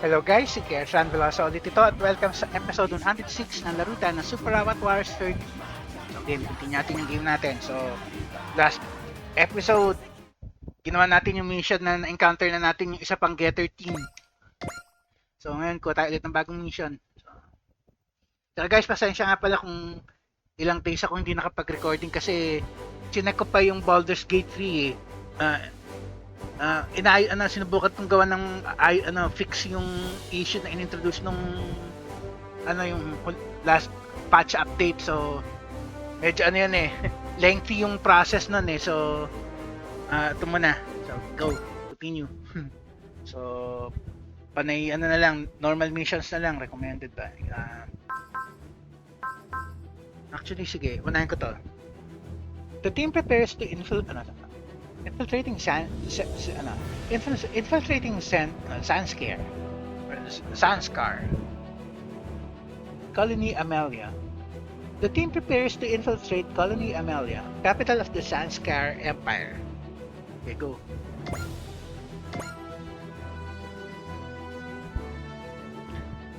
Hello guys, si Kershan Veloso ulit ito at welcome sa episode 106 ng Laruta ng Super Robot Wars 30. So again, continue natin yung game natin. So, last episode, ginawa natin yung mission na na-encounter na natin yung isa pang getter team. So ngayon, kuha tayo ulit ng bagong mission. So guys, pasensya nga pala kung ilang days ako hindi nakapag-recording kasi chinek ko pa yung Baldur's Gate 3 eh. Sinubukan kong gawa ng fix yung issue na inintroduce nung yung last patch update. So medyo yan eh lengthy yung process nun eh. So ito muna. So go, continue. So panay na lang, normal missions na lang recommended ba. Actually sige, unahin ko to. The team prepares to infiltrating Sanskar Colony Amelia. The team prepares to infiltrate Colony Amelia, capital of the Sanskar Empire. Okay, go.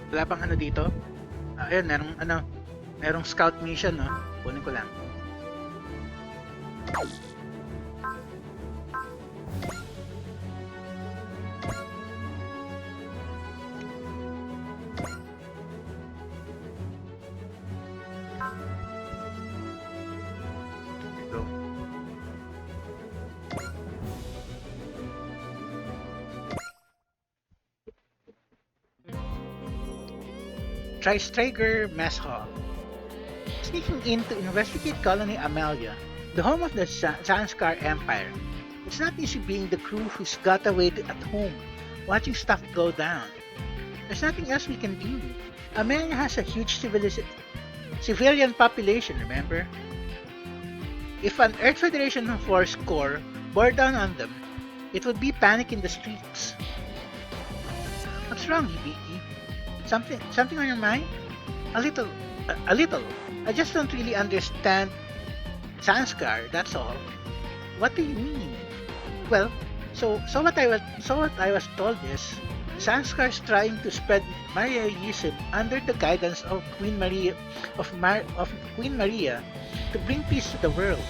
Wala pang dito? Ayun, merong scout mission, no? Kunin ko lang. Tri-Striker Mess Hall. Sneaking in to investigate Colony Amelia, the home of the Sanskar Empire. It's not easy being the crew who's got away at home, watching stuff go down. There's nothing else we can do. Amelia has a huge civilian population, remember? If an Earth Federation force core bore down on them, it would be panic in the streets. What's wrong, Hibiki? Something on your mind? A little. I just don't really understand Sanskar, that's all. What do you mean? Well, so what I was told is Sanskar's trying to spread Mariaism under the guidance of Queen Maria to bring peace to the world.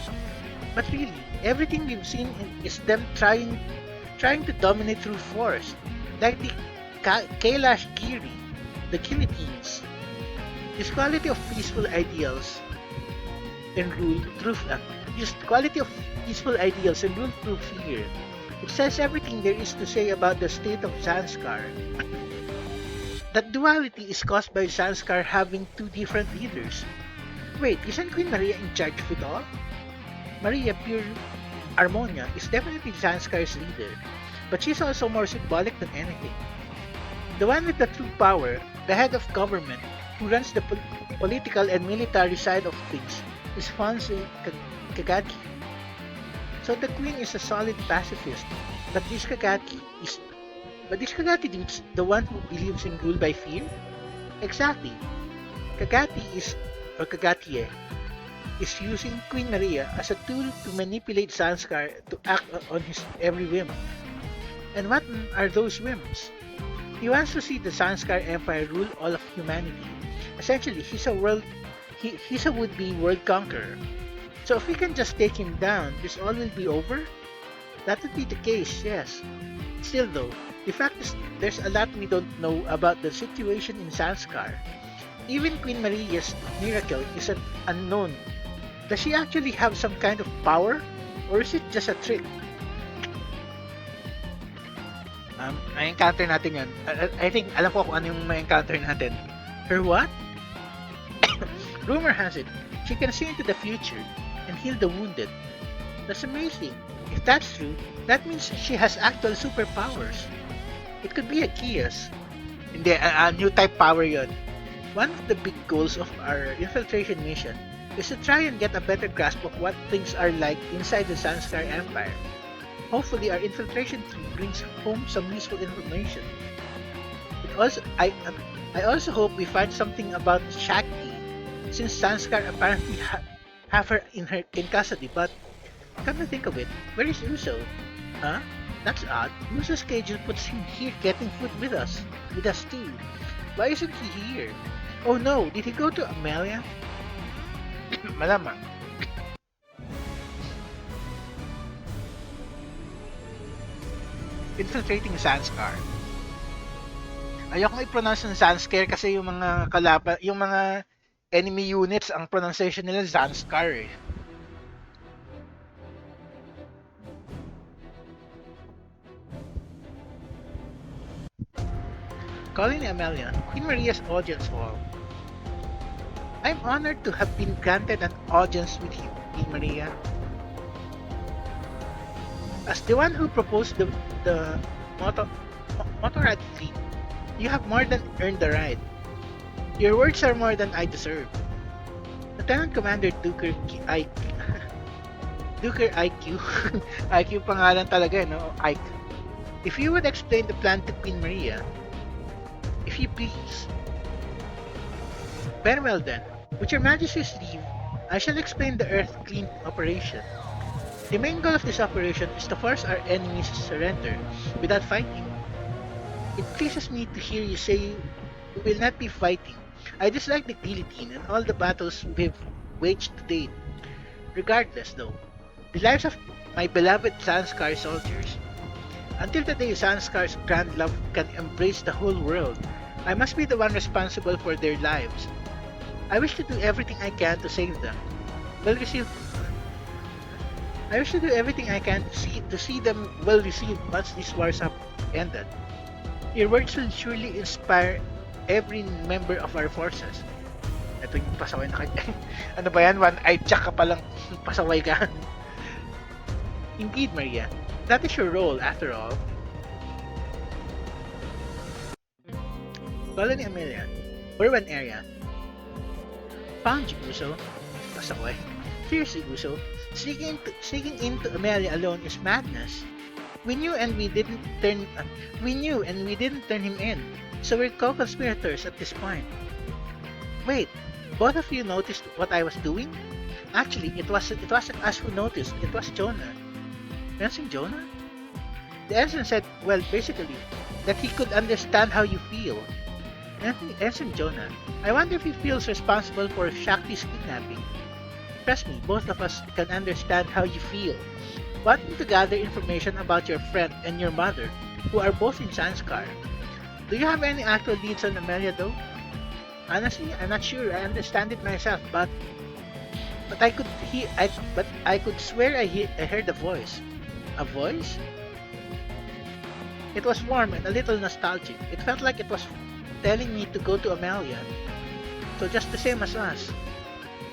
But really, everything we've seen is them trying to dominate through force, like the Kailash Giri, the guillotines. This quality of peaceful ideals and rule through fear. It says everything there is to say about the state of Sanskar. That duality is caused by Sanskar having two different leaders. Wait, isn't Queen Maria in charge of it all? Maria Pure Harmonia is definitely Sanskar's leader, but she's also more symbolic than anything. The one with the true power, the head of government, who runs the political and military side of things, is Fonse Kagaki. So the queen is a solid pacifist, but this Kagaki dude's the one who believes in rule by fear? Exactly. Kagatie is using Queen Maria as a tool to manipulate Sanskar to act on his every whim. And what are those whims? He wants to see the Sanskar Empire rule all of humanity. Essentially, he's a would-be world conqueror. So if we can just take him down, this all will be over? That would be the case, yes. Still though, the fact is there's a lot we don't know about the situation in Sanskar. Even Queen Maria's miracle is an unknown. Does she actually have some kind of power? Or is it just a trick? Na-encounter natin yun. I think alam ko kung ano yung na-encounter natin. Her what? Rumor has it, she can see into the future and heal the wounded. That's amazing. If that's true, that means she has actual superpowers. It could be a Kias. Hindi, a new type power yun. One of the big goals of our infiltration mission is to try and get a better grasp of what things are like inside the Sanskar Empire. Hopefully our infiltration team brings home some useful information. I also hope we find something about Shakti, since Sanskar apparently have her in custody, but come to think of it, where is Uso? Huh? That's odd. Musa's schedule puts him here getting food with us. With us too. Why isn't he here? Oh no, did he go to Amelia? Malamang. Infiltrating Sanskar. Ayoko i-pronounce ng Sanskar kasi yung mga kalaban, yung mga enemy units, ang pronunciation nila Sanskar eh. Calling Amelia, Queen Maria's audience hall. I'm honored to have been granted an audience with you, Queen Maria. As the one who proposed the motorrad fleet, you have more than earned the right. Your words are more than I deserve. Lieutenant Commander Duker Duker IQ. IQ pangalan talaga, no? Ike. If you would explain the plan to Queen Maria, if you please. Very well then. With your Majesty's leave, I shall explain the Earth Clean operation. The main goal of this operation is to force our enemies to surrender without fighting. It pleases me to hear you say we will not be fighting. I dislike the guillotine and all the battles we've waged to date. Regardless, though, the lives of my beloved Sanskar soldiers. Until the day Sanskar's grand love can embrace the whole world, I must be the one responsible for their lives. I wish to do everything I can to save them. I wish to do everything I can to see them well received once these wars have ended. Your words will surely inspire every member of our forces. Ito yung pasaway na kanya. Ano ba yan? One-eyed jack ka palang pasaway ka. Indeed, Maria. That is your role, after all. Colony Amelia. Urban area. Found you, Uso. Pasaway. Seriously, Uso. Sneaking into Amelia alone is madness. We knew and we didn't turn him in. So we're co-conspirators at this point. Wait, both of you noticed what I was doing? Actually, it wasn't us who noticed. It was Jonah. Ensign Jonah? The ensign said, well, basically, that he could understand how you feel. Ensign Jonah, I wonder if he feels responsible for Shakti's kidnapping. Trust me, both of us can understand how you feel. Wanting to gather information about your friend and your mother, who are both in Sanskar. Do you have any actual leads on Amelia though? Honestly, I'm not sure. I understand it myself, but I could swear I heard a voice. A voice? It was warm and a little nostalgic. It felt like it was telling me to go to Amelia. So just the same as us.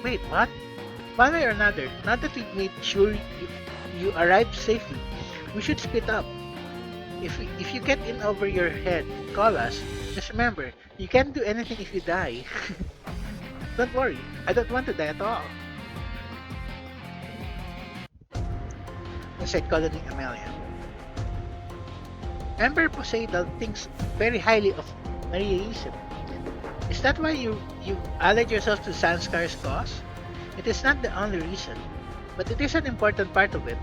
Wait, what? One way or another, now that we've made sure you arrived safely, we should split up. If you get in over your head, call us. Just remember, you can't do anything if you die. Don't worry, I don't want to die at all. Said Colony Amelia. Emperor Poseidon thinks very highly of Mariaism. Is that why you allied yourself to Sanskar's cause? It is not the only reason, but it is an important part of it.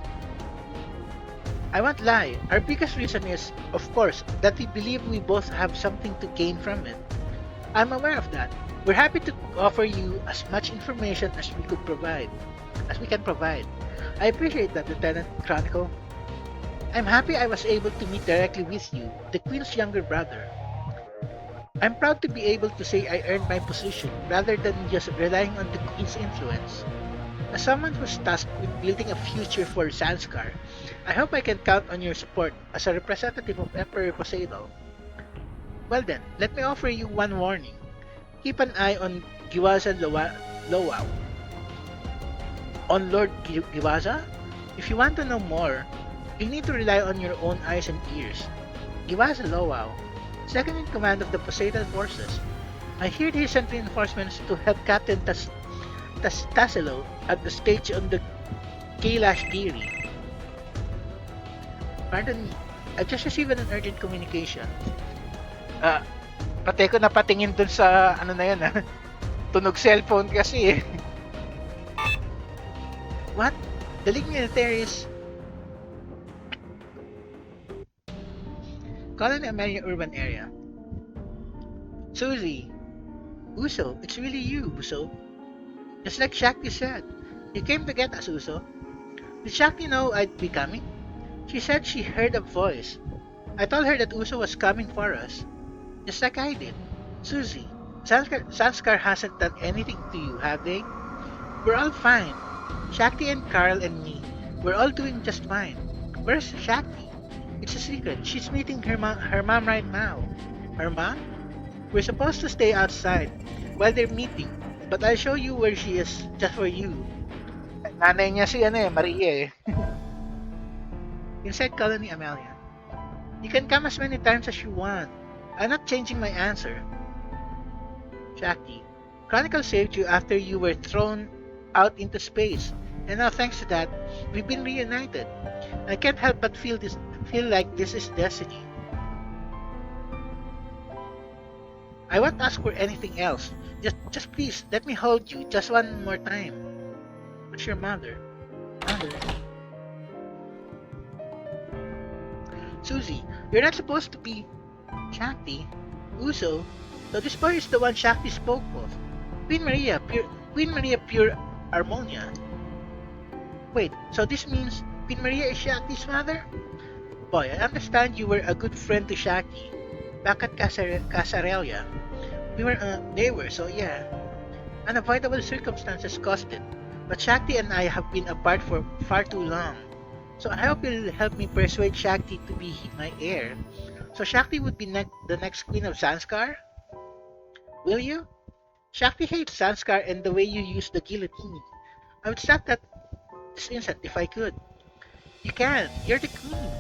I won't lie, our biggest reason is, of course, that we believe we both have something to gain from it. I'm aware of that. We're happy to offer you as much information as we can provide. I appreciate that, Lieutenant Chronicle. I'm happy I was able to meet directly with you, the Queen's younger brother. I'm proud to be able to say I earned my position rather than just relying on the Queen's influence. As someone who's tasked with building a future for Sanskar, I hope I can count on your support as a representative of Emperor Poseidon. Well then, let me offer you one warning. Keep an eye on Giwaza Lowau. On Lord Giwaza? If you want to know more, you need to rely on your own eyes and ears. Giwaza Lowau, second in command of the Poseidon forces. I hear he sent reinforcements to help Captain Tassilo at the stage on the Kailash Giri. Pardon me, I just received an urgent communication. Pati ko napatingin dun sa ano na yun tunog cellphone kasi What? The League Militaries... Colony Amelia urban area. Susie, Uso, it's really you, Uso. Just like Shakti said. You came to get us, Uso. Did Shakti know I'd be coming? She said she heard a voice. I told her that Uso was coming for us. Just like I did. Susie, Sanskar hasn't done anything to you, have they? We're all fine. Shakti and Carl and me, we're all doing just fine. Where's Shakti? It's a secret. She's meeting her mom right now. Her mom? We're supposed to stay outside while they're meeting, but I'll show you where she is just for you. Nanay niya si Maria eh. Inside Colony Amelia. You can come as many times as you want. I'm not changing my answer. Shakti. Chronicle saved you after you were thrown out into space, and now thanks to that, we've been reunited. I can't help but feel like this is destiny. I won't ask for anything else. Just please, let me hold you just one more time. What's your mother? Mother? Susie, you're not supposed to be Shakti. Uso. So this boy is the one Shakti spoke of. Queen Maria Pure Harmonia. Wait, so this means Queen Maria is Shakti's mother? Boy, I understand you were a good friend to Shakti back at Casarelia. They were, so yeah. Unavoidable circumstances caused it, but Shakti and I have been apart for far too long. So I hope you'll help me persuade Shakti to be my heir. So Shakti would be the next queen of Sanskar? Will you? Shakti hates Sanskar and the way you use the guillotine. I would stop that this instant if I could. You can. You're the queen.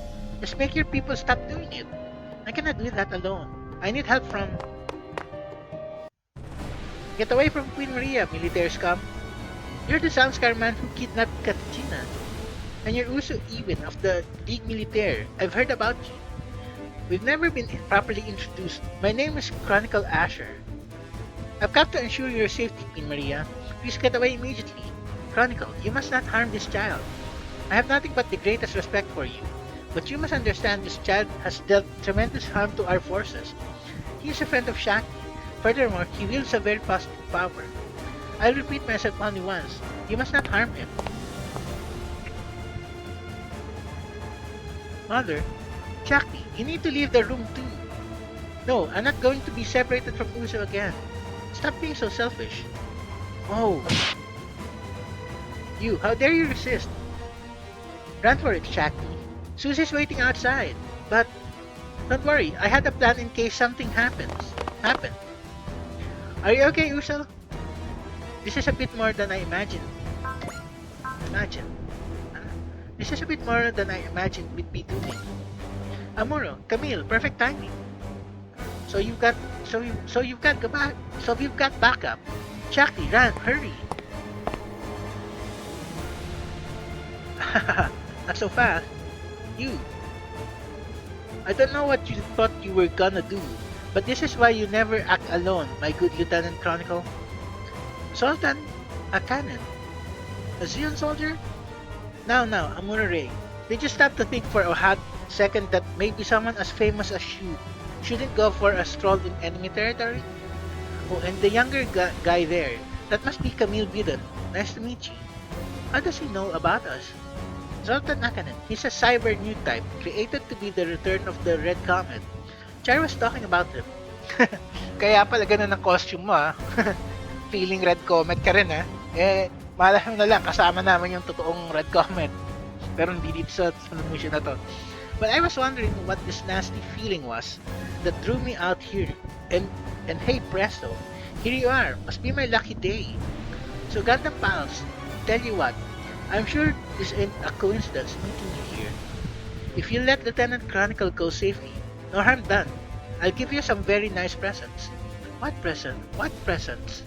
Just make your people stop doing it. I cannot do that alone. I need help from... Get away from Queen Maria, military scum. You're the Sanskar man who kidnapped Katrina. And you're also even of the League Militaire. I've heard about you. We've never been properly introduced. My name is Chronicle Asher. I've come to ensure your safety, Queen Maria. Please get away immediately. Chronicle, you must not harm this child. I have nothing but the greatest respect for you. But you must understand this child has dealt tremendous harm to our forces. He is a friend of Shakti. Furthermore, he wields a very positive power. I'll repeat myself only once. You must not harm him. Mother, Shakti, you need to leave the room too. No, I'm not going to be separated from Uso again. Stop being so selfish. Oh. You, how dare you resist? Run for it, Shakti. Susie's waiting outside. But, don't worry, I had a plan in case something happened. Are you okay, Uso? This is a bit more than I imagined. This is a bit more than I imagined we'd be doing. Amuro, Camille, perfect timing. So you've got backup. Shakti, run, hurry. Not so fast. You. I don't know what you thought you were gonna do, but this is why you never act alone, my good Lieutenant Chronicle. Sultan, a cannon. A Zeon soldier? Now, Amurare, did you stop to think for a hot second that maybe someone as famous as you shouldn't go for a stroll in enemy territory? Oh, and the younger guy there, that must be Camille Bidon. Nice to meet you. How does he know about us? Zoltan Akanen, he's a cyber new type, created to be the return of the Red Comet. Char was talking about him. Kaya pala ganun ang costume mo ah. Feeling Red Comet ka rin ah. Malay mo na lang, kasama naman yung totoong Red Comet. Pero hindi dito sa mission na to. But I was wondering what this nasty feeling was that drew me out here. And hey presto, here you are. Must be my lucky day. So Gundam pals, tell you what, I'm sure this ain't a coincidence meeting you here. If you let Lieutenant Chronicle go safely, no harm done. I'll give you some very nice presents. What present? What presents?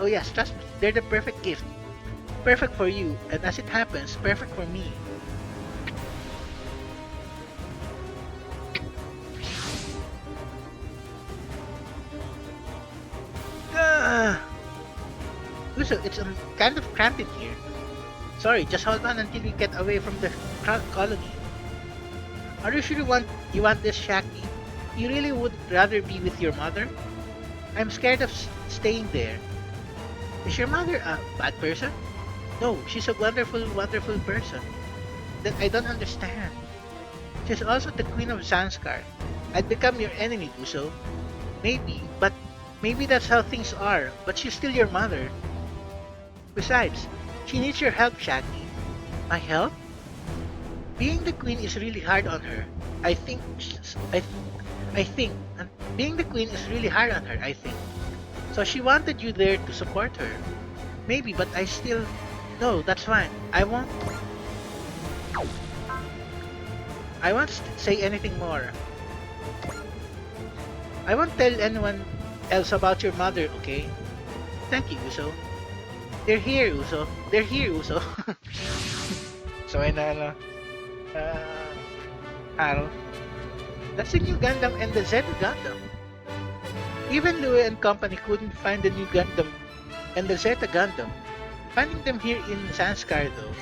Oh yes, trust me, they're the perfect gift. Perfect for you, and as it happens, perfect for me. Uso, it's kind of cramped in here. Sorry, just hold on until we get away from the colony. Are you sure you want this, Shakti? You really would rather be with your mother? I'm scared of staying there. Is your mother a bad person? No, she's a wonderful, wonderful person. That I don't understand. She's also the queen of Zanskar. I'd become your enemy, Uso. Maybe, but maybe that's how things are. But she's still your mother. Besides, she needs your help, Shaggy. My help? Being the queen is really hard on her. I think. I think. Being the queen is really hard on her, I think. So she wanted you there to support her. Maybe, but I still. No, that's fine. I won't say anything more. I won't tell anyone else about your mother, okay? Thank you, Uso. They're here, Uso. They're here, Uso. So, Haro. That's the new Gundam and the Zeta Gundam. Even Lue and company couldn't find the new Gundam and the Zeta Gundam. Finding them here in Zanskar, though.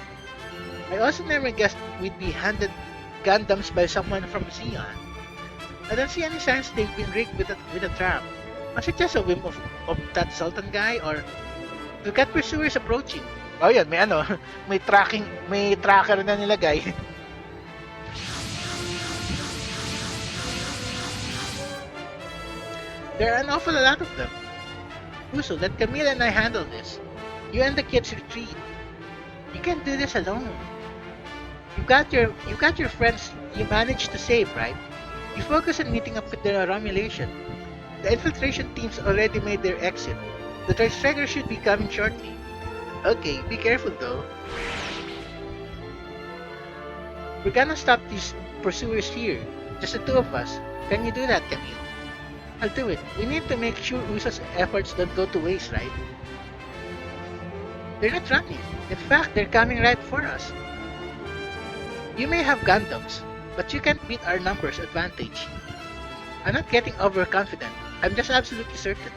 I also never guessed we'd be handed Gundams by someone from Zeon. I don't see any signs they've been rigged with a trap. Was it just a whim of that Sultan guy, or we've got pursuers approaching? Oh yan, may may tracker na nilagay. There are an awful lot of them. Uso, let Camille and I handle this. You and the kids retreat. You can't do this alone. You got your friends you managed to save, right? You focus on meeting up with the Romulation. The infiltration teams already made their exit. The third striker should be coming shortly. Okay, be careful though. We're gonna stop these pursuers here. Just the two of us. Can you do that, Camille? I'll do it. We need to make sure Uso's efforts don't go to waste, right? They're not running. In fact, they're coming right for us. You may have Gundams, but you can't beat our numbers advantage. I'm not getting overconfident. I'm just absolutely certain.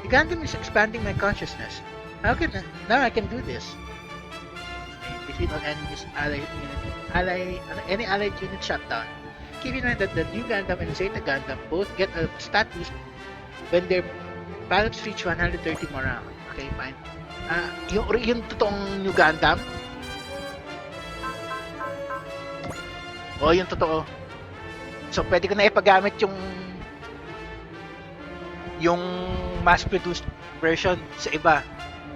The Gundam is expanding my consciousness. Now I can do this. Defeat all enemies, any allied unit shut down. Keep in mind that the new Gundam and Zeta Gundam both get a stat boost when their pilots reach 130 morale. Okay, fine. Yung totoong new Gundam? Oh, yung totoo. So, pwede ko na ipagamit yung mass-produced version sa iba.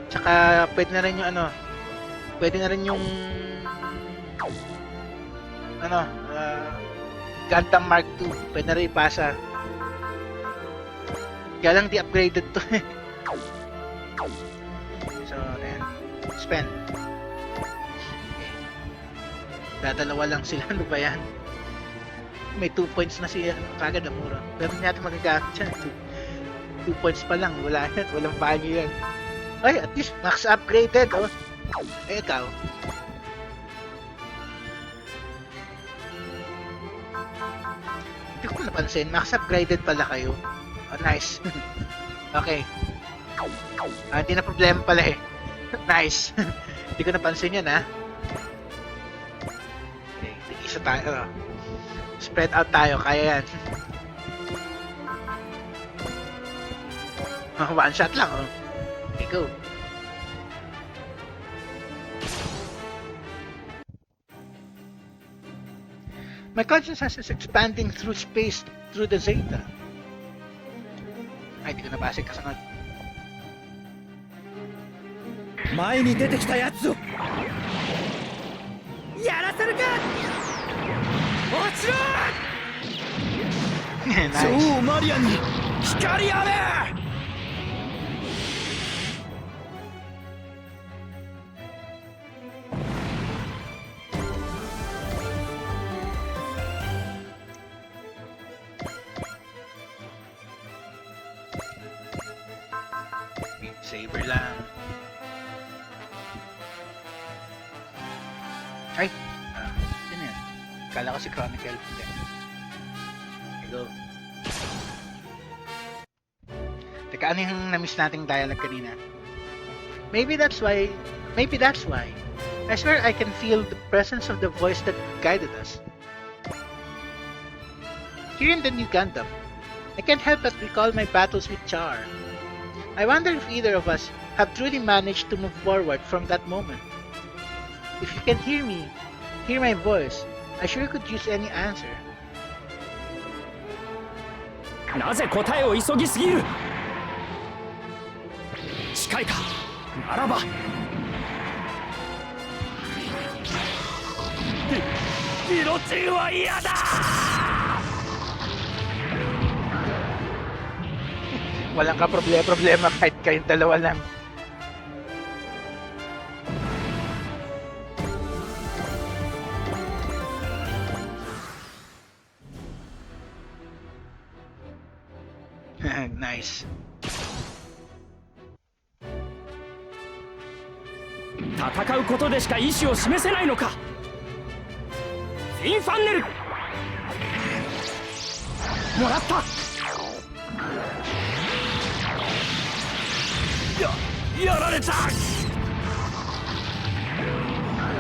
Tsaka, pwede na rin yung Gundam Mark II. Pwede na rin ipasa. Kaya lang di upgraded to. So, ayan. Spend. Okay. Dadalawa lang sila. Ano ba yan? May 2 points na siya. Kagad ang mura. Pero hindi natin magagamit siya. 2 points pa lang. Wala yan. Walang value yan. Ay, at least max upgraded. Oh. Eh, ikaw. Hindi ko napansin. Max upgraded pala kayo. Oh, nice. Okay. Hindi na problema pala eh. Nice. Hindi ko napansin yan, ha. Okay, isa tayo. Spread out tayo. Kaya yan. One shot lang, oh. Okay, go. My consciousness is expanding through space through the Zeta. Ay, di ko nabasa yung kasunod. 前に出てきたやつをやらせるか落ちろ Nice. 超マリアに光あれ Saber lang. Ay! Sino yan? Kala ko si Chronicle. Okay, go. Teka, ano yung na-miss nating dialogue kanina? Maybe that's why. I swear I can feel the presence of the voice that guided us. Here in the new Gundam, I can't help but recall my battles with Char. I wonder if either of us have truly managed to move forward from that moment. If you can hear my voice, I sure could use any answer. なぜ答えを急ぎすぎる。近いか。ならば。ギロチンは嫌だ。Walang ka-problema kahit kayong dalawa lang. Nice. 戦うことでしか意志を示せないのか。フィンファンネル。もらった。やられた。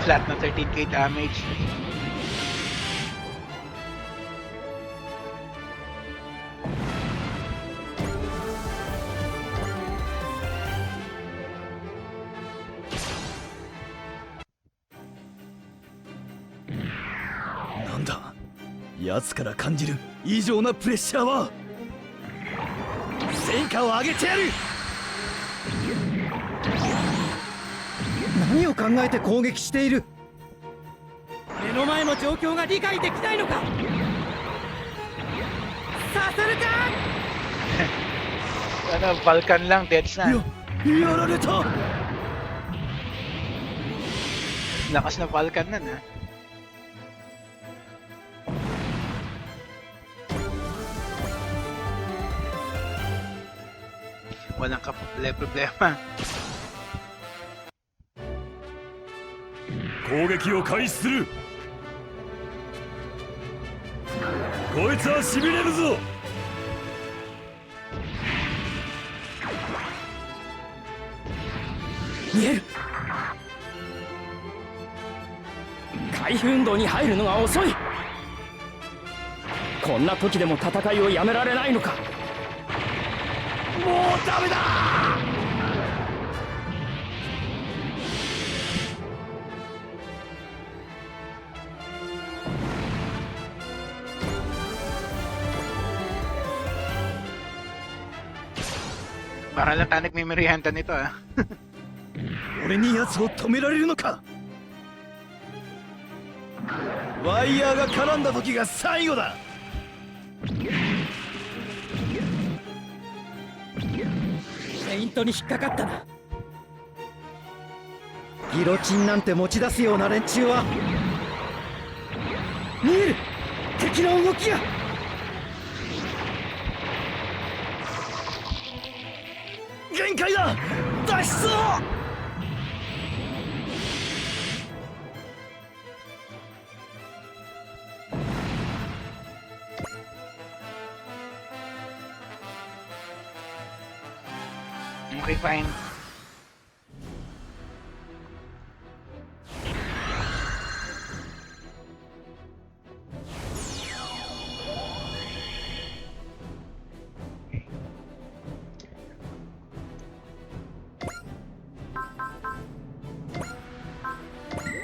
Flat na 13k damage. Nanda? 奴から感じる異常なプレッシャーは戦果を上げてやる。何を考えて攻撃している。目の前の状況が理解できないのか。させるか。Ano, Vulcan lang, deads na. やられた。 Lakas na Vulcan na na. Walang ka-problema. 攻撃を開始する。こいつはしびれるぞ。見える。回避運動に入るのが遅い。こんな時でも戦いをやめられないのか。もうダメだ。Para lang tayo nagmimerienda nito ah. 俺に奴を止められるのか。ワイヤーが絡んだ時が最後だ。フェイントに引っかかったな。ギロチンなんて持ち出すような連中は。見える。敵の動きが。限界だ。脱出を。Okay, fine.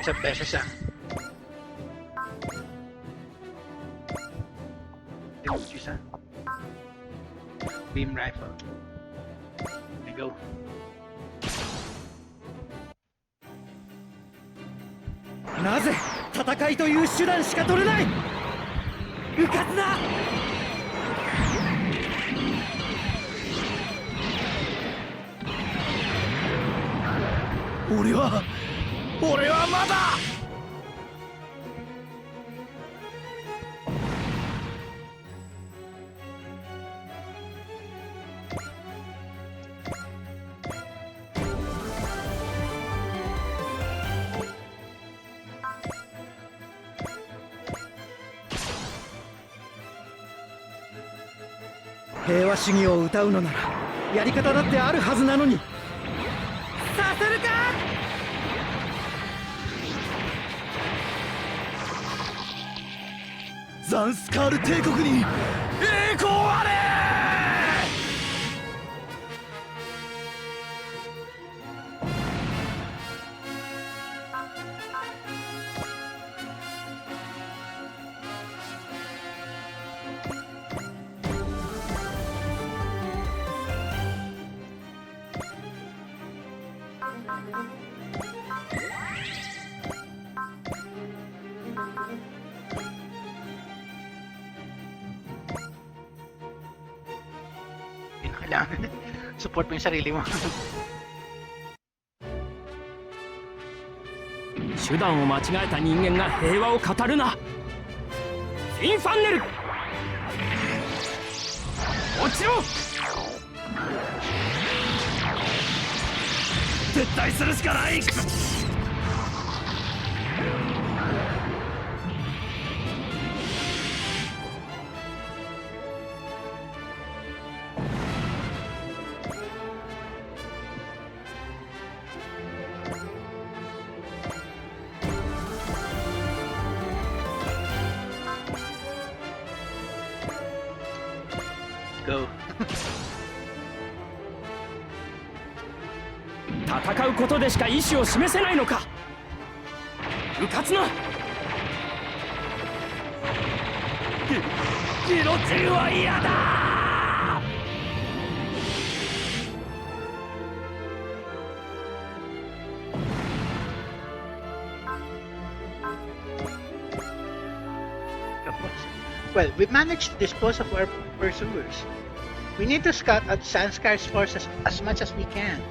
Isang beses ah. Use ah. Beam rifle. There we go. なぜ戦いという手段しか取れない。うかつだ。俺はまだ。平和主義を歌うのならやり方だってあるはずなのに。させるか。ザンスカール帝国に栄光あれ。Kailangan support mo yung sarili mo. 手段を間違えた人間が平和を語るな。フィンファンネル落ちろ。撤退するしかない。Go. 戦うことでしか意志を示せないのか。うかつな。ギロチンは嫌だ。Well, we managed to dispose of our pursuers. We need to scout out Sanskar's forces as much as we can.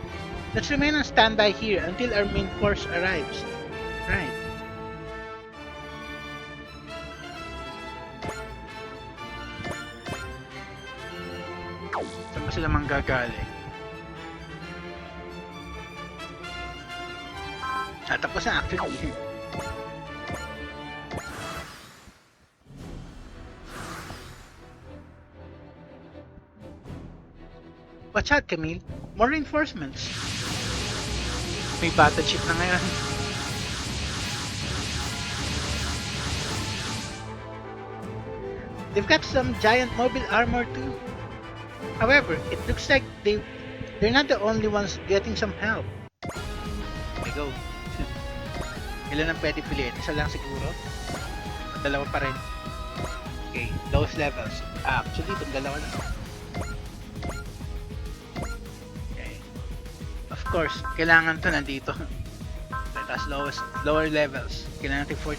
Let's remain on standby here until our main force arrives. Right. Saan ba sila manggagaling? Tapos na actually. Watch out, Camille. More reinforcements. May battleship na ngayon. They've got some giant mobile armor too. However, it looks like they're not the only ones getting some help. Okay, go. Ilan ang pwede piliin? Isa lang siguro? Dalawa pa rin. Okay, those levels. Actually, itong dalawa lang. Of course, kailangan to nandito. Tapos lower levels. Kailangan natin 14.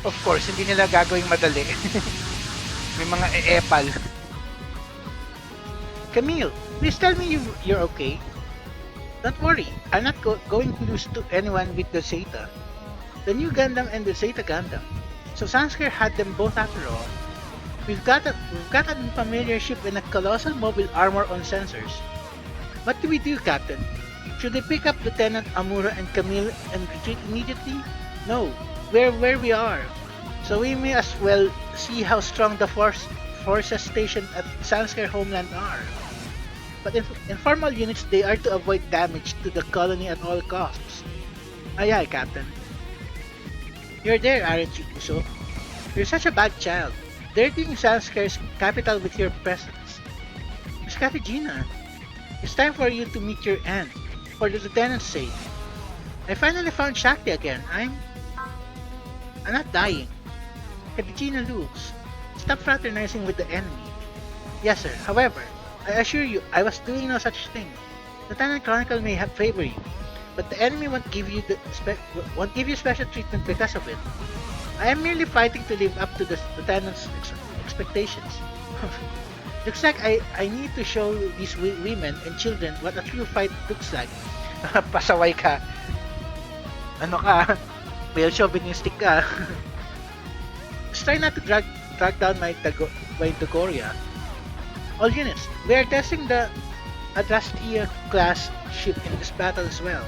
Of course, hindi nila gagawing madali. May mga e-epal. Camille, please tell me you're okay. Don't worry, I'm not going to lose to anyone with the Zeta. The new Gundam and the Zeta Gundam. So Sanskar had them both after all. We've got a familiar ship and a colossal mobile armor on sensors. What do we do, Captain? Should we pick up Lieutenant Amura and Camille and retreat immediately? No, we're where we are. So we may as well see how strong the forces stationed at Sanskar homeland are. But in informal units, they are to avoid damage to the colony at all costs. Aye aye, Captain. You're there, aren't you, Uso? You're such a bad child, dirtying Sanskar's capital with your presence. Miss Katigina, it's time for you to meet your end, for the lieutenant's sake. I finally found Shakti again. I'm not dying. Katigina looks. Stop fraternizing with the enemy. Yes, sir. However, I assure you, I was doing no such thing. Lieutenant Chronicle may have favor you, but the enemy won't give you special treatment because of it. I am merely fighting to live up to the lieutenant's expectations. Looks like I need to show these women and children what a true fight looks like. Pasaway ka. Ano ka? Real chauvinistic ka. Just try not to drag down my Dagoria. All units, we are testing the Adrastia class ship in this battle as well.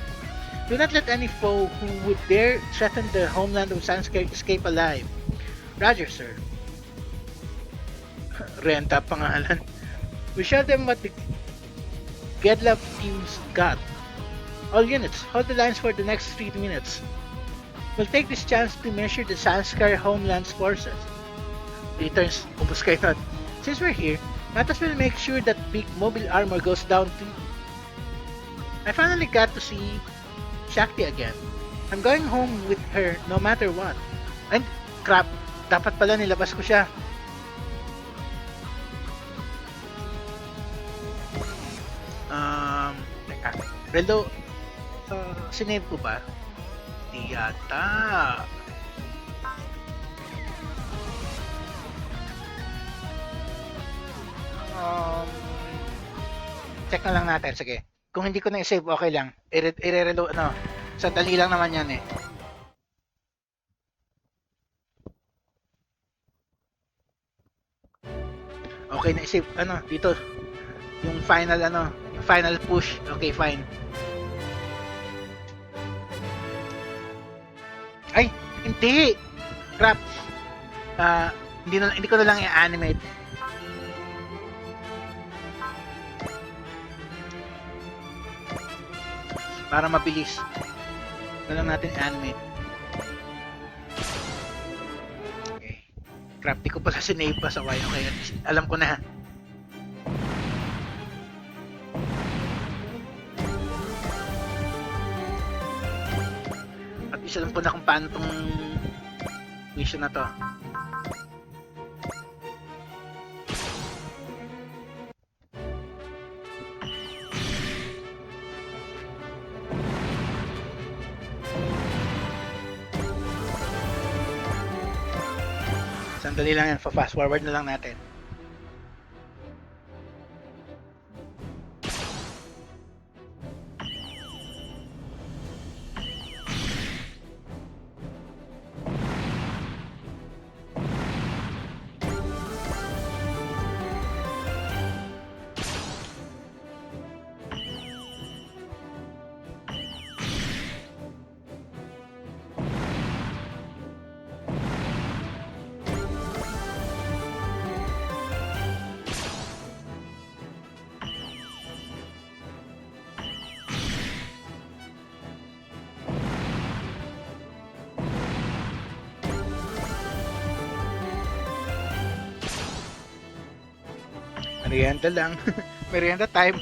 Do not let any foe who would dare threaten the homeland of Sanskar escape alive. Roger, sir. Renta pangalan. We show them what the Gedlab team's got. All units, hold the lines for the next 3 minutes. We'll take this chance to measure the Sanskar homeland's forces. Returns, ubus kayo nun. Since we're here, let us well make sure that big mobile armor goes down too. I finally got to see Shakti again. I'm going home with her no matter what. And crap, dapat pala nilabas ko siya. Teka. Relo, sinave ko ba? Di yata. Check na lang natin, sige. Kung hindi ko na i-save, okay lang. I-reload, sandali lang naman yan eh. Okay na i-save, dito. Yung final push. Okay, fine. Ay, hindi! Crap. Hindi ko na lang i-animate. Para mabilis. Na lang natin animate. Okay. Crap, di ko pala sinave pa sa Y. Okay, alam ko na. At least alam ko na kung paano tong mission na to. Sandali lang yan, fast forward na lang natin. Merienda lang. Merienda time.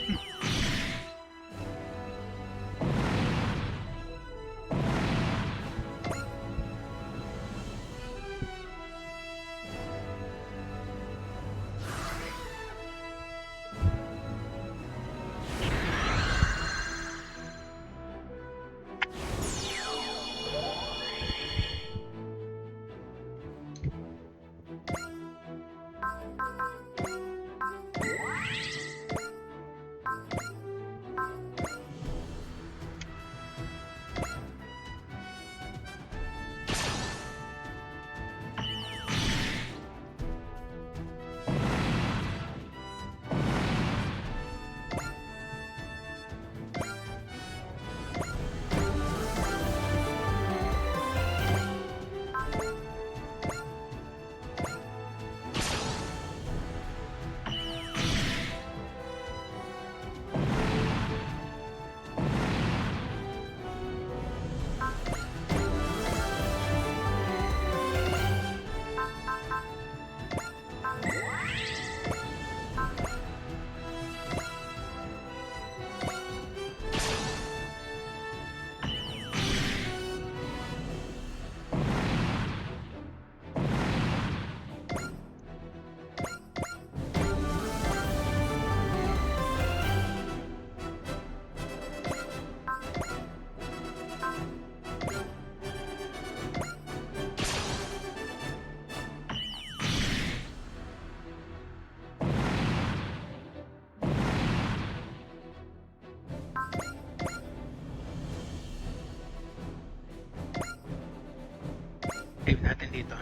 Save natin dito.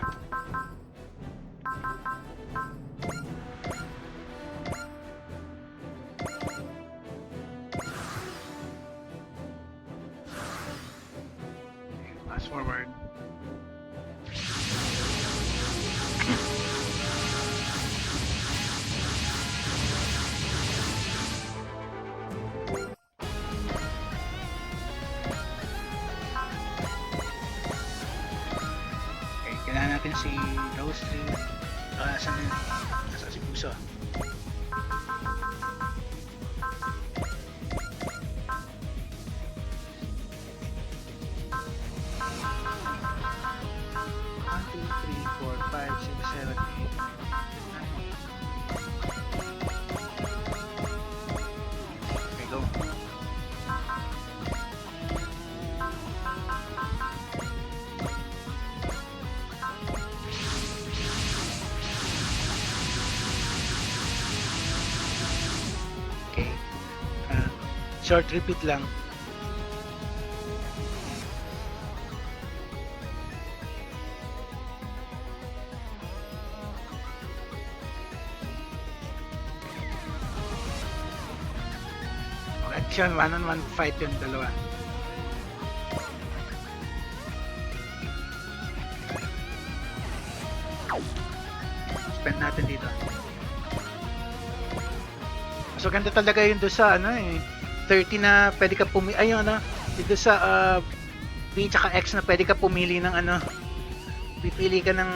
Okay, kailangan natin si Rose Tree. Saan yun? Nasa si Puso. One, two, three, four, five, six, seven, eight, nine. Okay, go. Okay. Short repeat lang. Okay, one-on-one fight yung dalawa. Spend natin dito. So ganda talaga yun doon sa ano eh 30 na pwede ka pumili ayun ano dito sa B tsaka X na pwede ka pumili ng ano pipili ka ng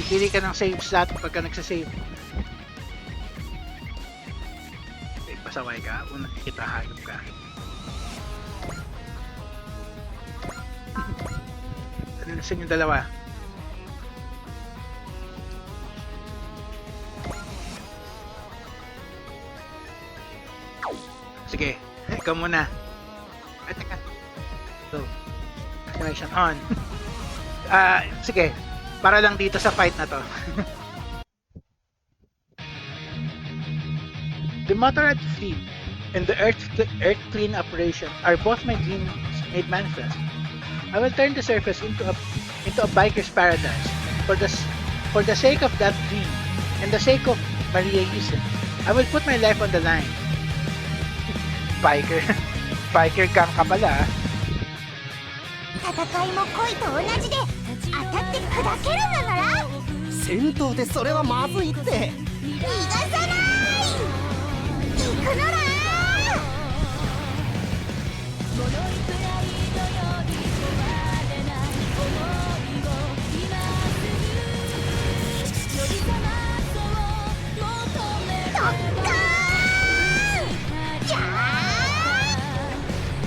pipili ka ng save slot pagka nagsasave. Okay, pasaway ka una kita hayop ka. Ano na sa inyo dalawa? Sige, ikaw muna. Ay, teka. So, animation on. Sige, para lang dito sa fight na to. The Motorrad fleet and the Earth Clean operation are both my dreams made manifest. I will turn the surface into a biker's paradise for the sake of that dream and the sake of Maria Yusen. I will put my life on the line. Biker gang ka pala. 戦いも恋と同じで当たって砕けるのなら戦闘でそれはまずいって。逃がさない行くのだ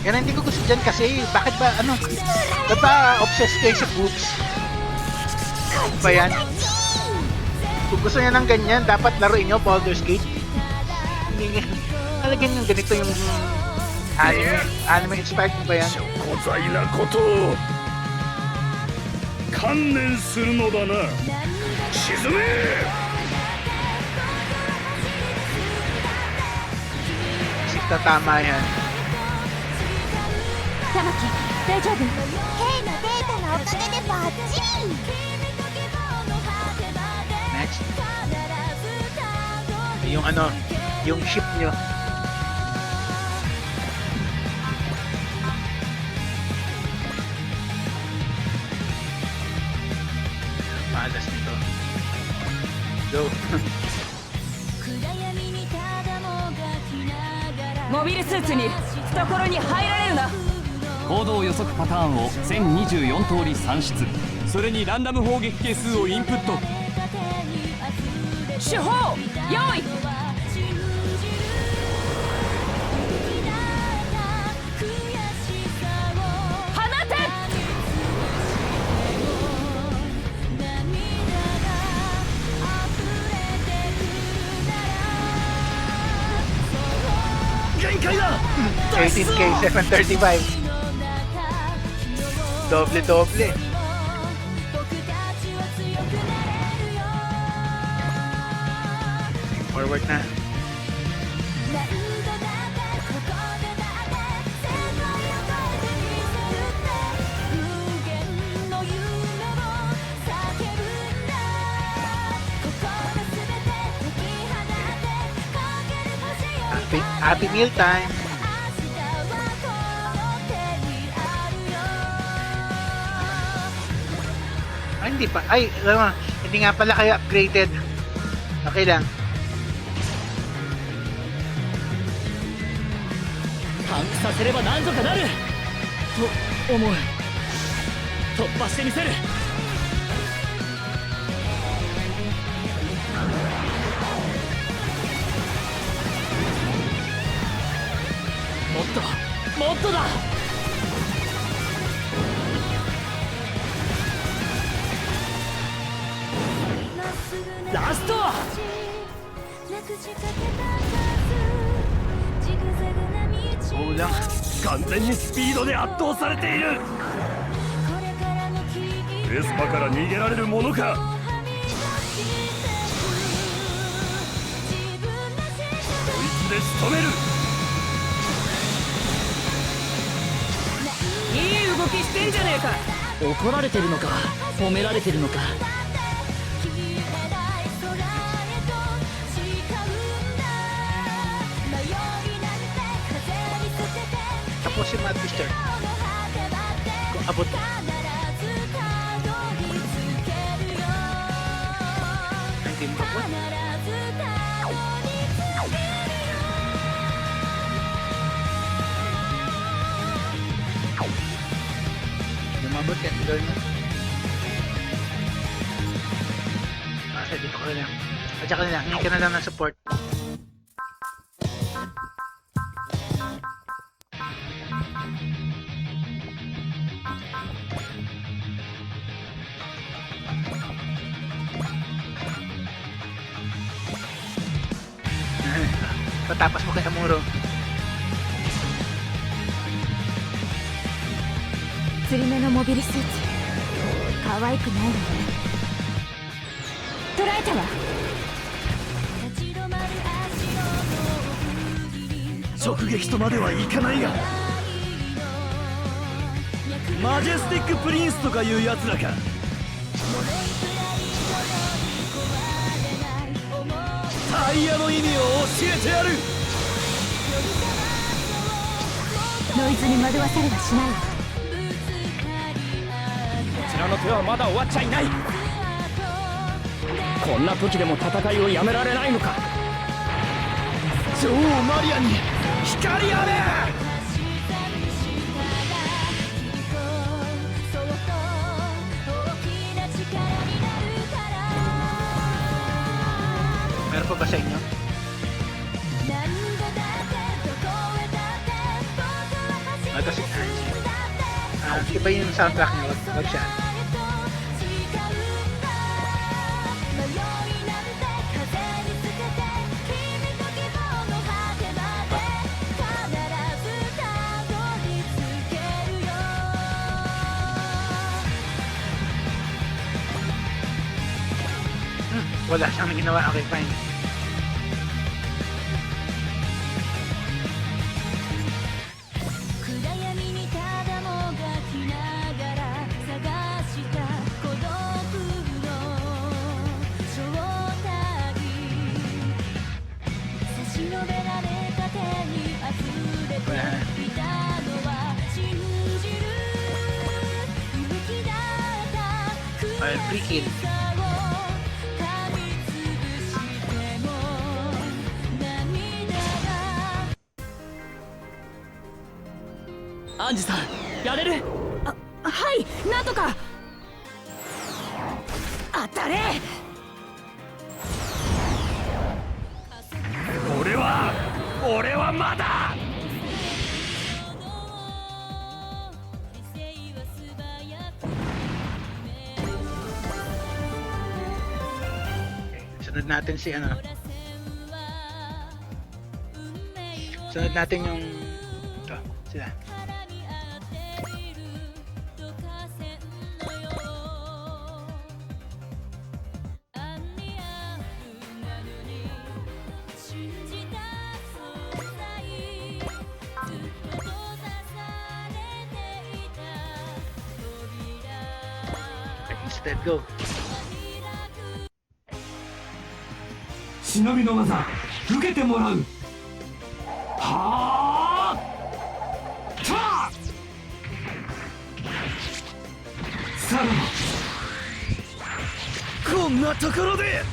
Yan ang hindi ko gusto dyan kasi bakit ba ano ba't ba obsessed kayo sa boobs? Ano ba yan? Kung gusto niya ng ganyan dapat laruin nyo Baldur's Gate. Hindi nga alagyan yung ganito yung anime inspired ba yan? 小材なことを観念するのだな。沈め。 Isip na tama yan. 玉木大丈夫 K のデータのおかげでバッチリ Next. Yung ano, yung ship nyo. Malas nito. Go. モビルスーツに懐に入られるな。行動予測パターンを全24通り算出、それにランダム砲撃係数をインプット。手法用意。放て。限界だ。 18K 735. Doble. Forward na. Happy meal time. hindi pa. Ay, alam mo, hindi nga pala kayo upgraded. Okay lang. パンクさせればなんとかなると思う。突破してみせる。もっともっとだ。ラスト。Oo lang. 完全にスピードで圧倒されている。ベスパから逃げられるものか。こいつで仕留める。いい動きしてんじゃねえか。怒られてるのか褒められてるのか。 Tapos si Matt Mister. Kung abot. Hindi mo abot. Lumabot ka, gawin mo. Kasi dito ka lang. At saka na, hingin ka na lang ng support. Patapos mo kay Amuro. 釣り目のモビルスーツ可愛くないわね。捕らえたわ。直撃とまではいかないが、マジェスティックプリンスとかいうやつらか。タイヤの意味を教えてやる。ノイズに惑わされはしないわ。こちらの手はまだ終わっちゃいない。こんな時でも戦いをやめられないのか。女王マリアに光あれ。Meron pa ba sa inyo? Kasi iba yung soundtrack niya, wag siya. Wala siyang ginawa. Okay, fine. Free kill.アンジさんやれる。はい、なんとか。当たれ。俺はまだ。 Sunod natin si ano. Sunod natin yung ito, sila. Instead, go. 忍びの技受けてもらう。はあ。さらばんなところで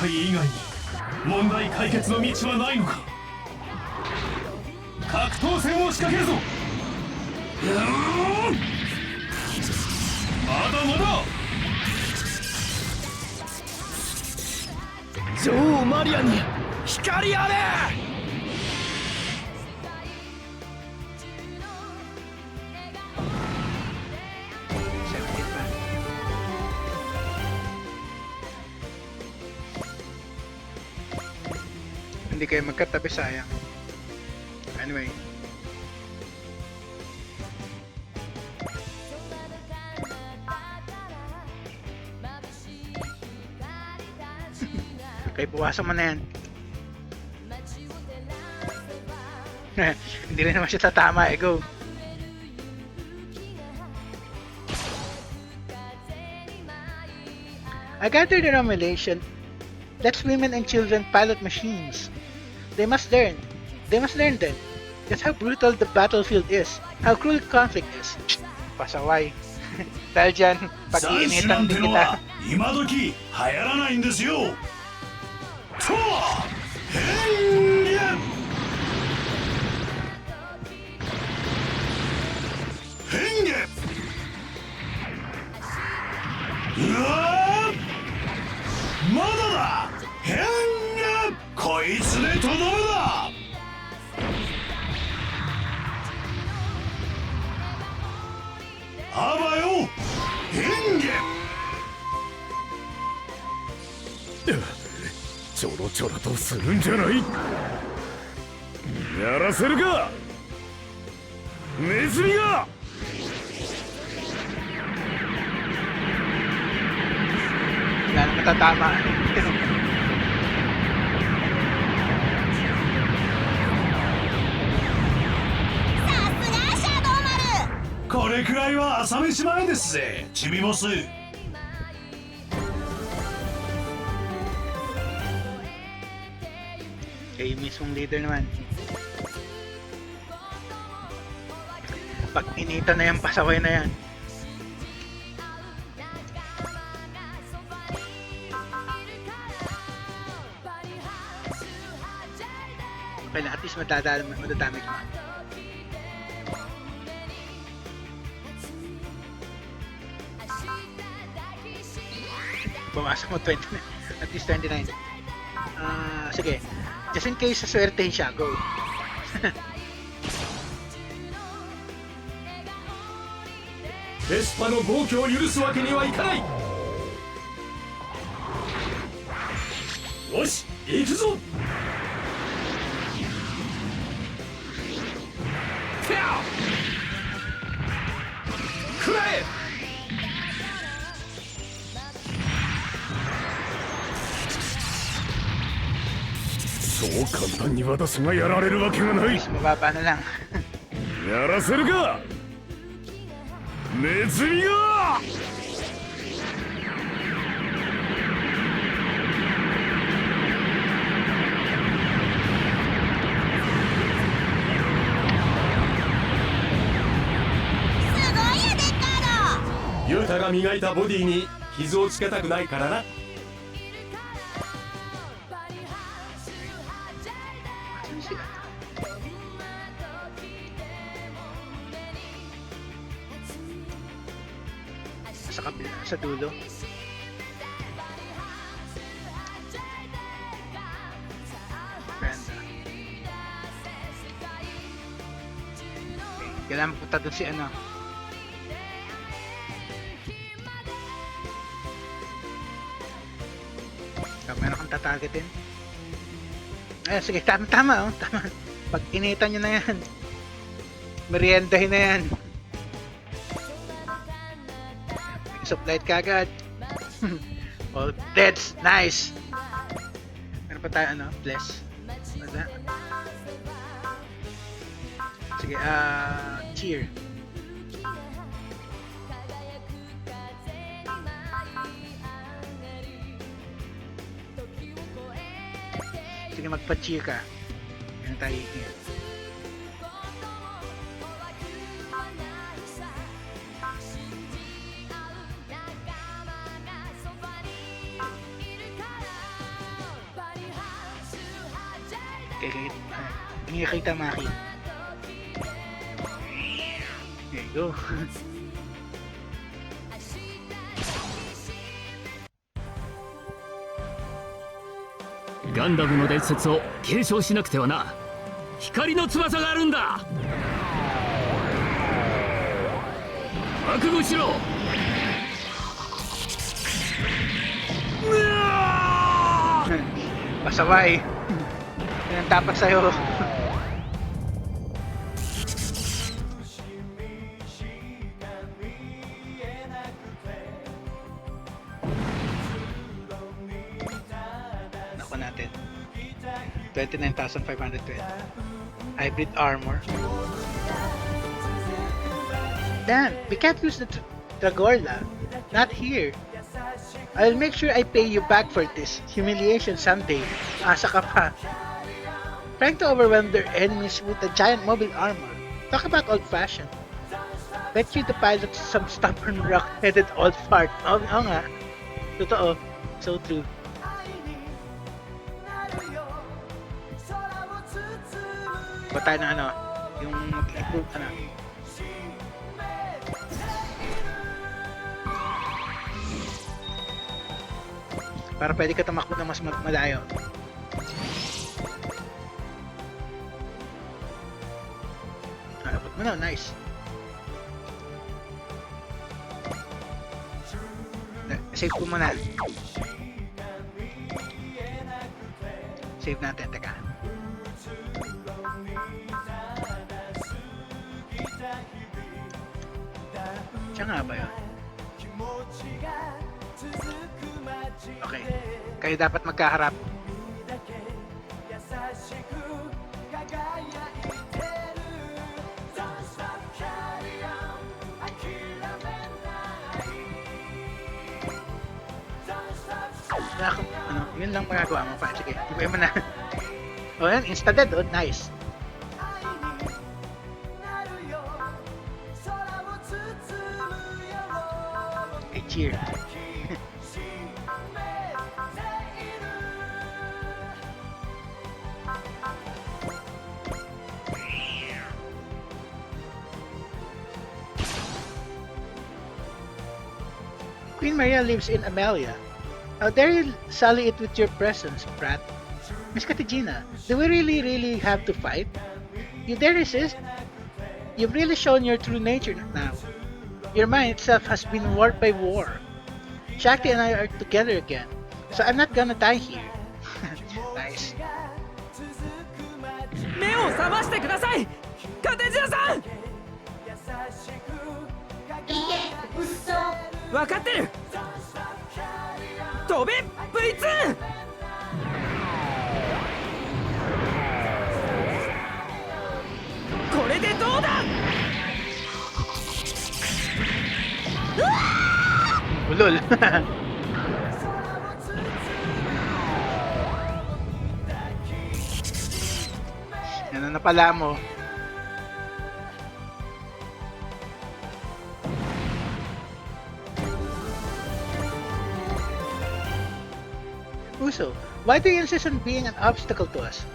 戦い以外に問題解決の道はないのか。格闘戦を仕掛けるぞ。まだまだ。女王マリアに光あれ。Hindi kayo magkatabi, sayang. Anyway. Okay, buwasan mo na yan. Hindi rin naman siya tatama, eh. Go. I gather the nomination lets women and children pilot machines. They must learn. They must learn then. That's how brutal the battlefield is. How cruel conflict is. Pasaway. Dahil dyan, pag-iinitan din kita. 今時流行らないんですよ。とは変幻変幻うわーまだだ変幻こいつでとどめだ。あばよ変幻ちょろちょろとするんじゃない。やらせるかネズミが。Wala na matatama. Sa これくらいは朝飯前ですぜチビボス。Kayo mismong leader naman. Pag inita na yan, pasaway na yan. Okay na, at least madadamage mo. Bumasok mo 20 na. At least 29. Sige. Just in case saswertehin siya, go. デスパの暴挙を許すわけにはいかない。よし行くぞ。くらえ。そう簡単に私がやられるわけがない。 Please, mababa na lang. やらせるかネズミが。ユータが磨いたボディに傷をつけたくないからな。Sa kabila, sa dulo. Brenda. Okay, kailangan punta doon si ano. Meron kang tatargetin. Ay, sige, tama, oh, tama. Pag initan nyo na yan, meriendahin na yan. of light kagad. Oh, that's nice. Meron pa tayo bless. Wala. Sige, cheer. Sige, magpa-cheer ka. Yan tayo here. Okay, hindi kita maki. There you go.ガンダムの伝説を継承しなくてはな。光の翼があるんだ。覚悟しろ。Pasaway. Yan ang tapat sa'yo. Naku natin. 29,520. Hybrid armor. Damn, we can't use the Dragorla. Not here. I'll make sure I pay you back for this humiliation someday. Asa ka pa. Trying to overwhelm their enemies with a giant mobile armor. Talk about old-fashioned. Bet you the pilot's some stubborn rock-headed old fart. Oo nga. Totoo. So true. Ba tayo ng yung mag-improve para pwede ka tumakbo na mas malayo. Abot mo na, nice. Save ko muna. Save natin, teka. Siya nga ba yun? Okay, kayo dapat magkaharap. Yun lang magagawa mo pa. Sige, ibay mo na. O yan, insta-dead. Oh, nice. Okay, cheer. Queen Maria lives in Amelia. How dare you sully it with your presence, Pratt? Miss Katigina, do we really have to fight? You dare resist? You've really shown your true nature now. Your mind itself has been warped by war. Shakti and I are together again, so I'm not gonna die here. Nice. 目を覚ましてください、カテジナさん。分かってる。飛べ V2。これでどうだ。Ulol. Yan na pala mo. Uso, why do you insist on being an obstacle to us?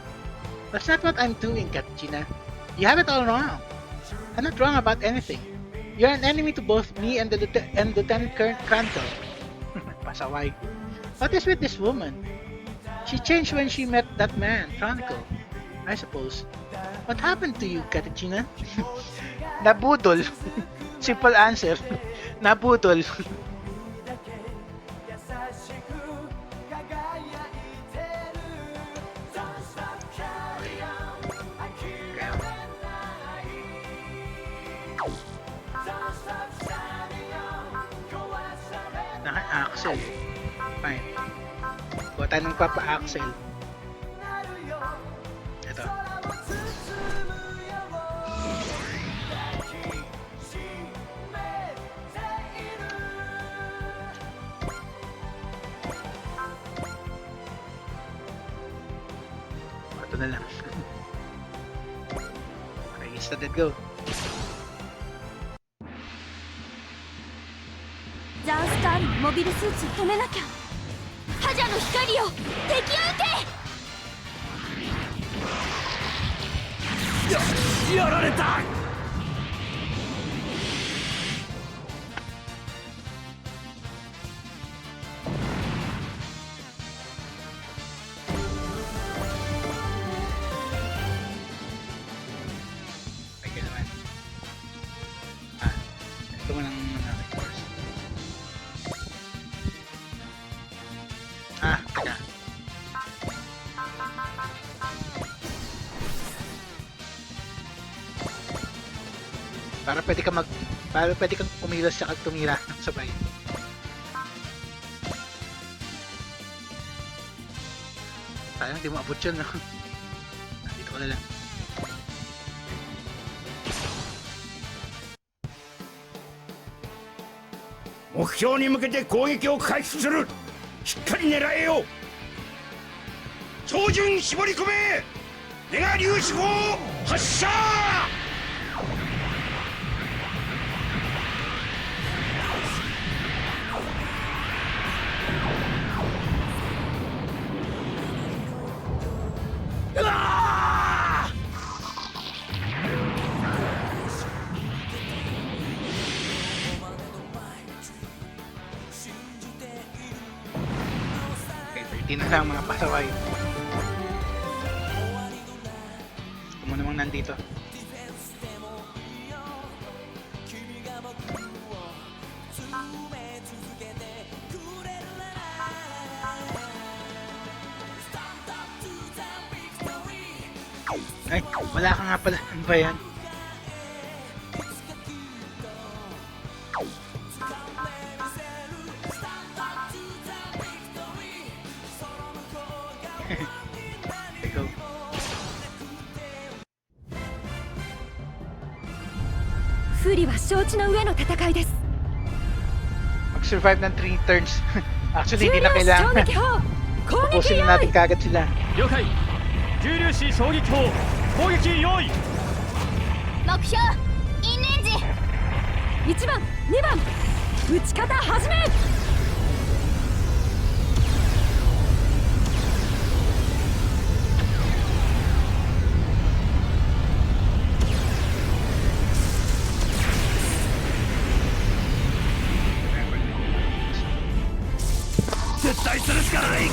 That's not what I'm doing, Katina. You have it all wrong. I'm not wrong about anything. You're an enemy to both me and Lieutenant Kranto. Pasaway. What is with this woman? She changed when she met that man, Chronicle, I suppose. What happened to you, Katina? Nabudol. Simple answer. Nabudol. tayo ng papa-axle. Ito. Ito na lang. Okay, started go. ザンスカールのモビルスーツを止めなきゃ。覇者の光を敵を撃て。やられた。Okay naman. Ah, ito mo lang natin first. Ah, teka. Para pwede kang kumilos sa tumira ng sabay. Sayang di mo abot yun, no? Dito ko na lang. 目標に向けて攻撃を開始する。しっかり狙えよ。照準絞り込め。メガ粒子砲発射。うわー Okay, 13 na lang mga pasaway. Gusto mo namang nandito. Ay, wala ka nga pala. Ano ba yan? Ikaw. Fury は承知の上の戦いです。 Mag-survive ng 3 turns. Actually, 重 hindi na 量子衝 kailangan. 撃砲攻撃 Pusin 用 na natin 意。 kagad sila. 了解重粒子衝撃砲攻撃用意目標インレンジ。1番2番撃ち方始め。絶対するしかない。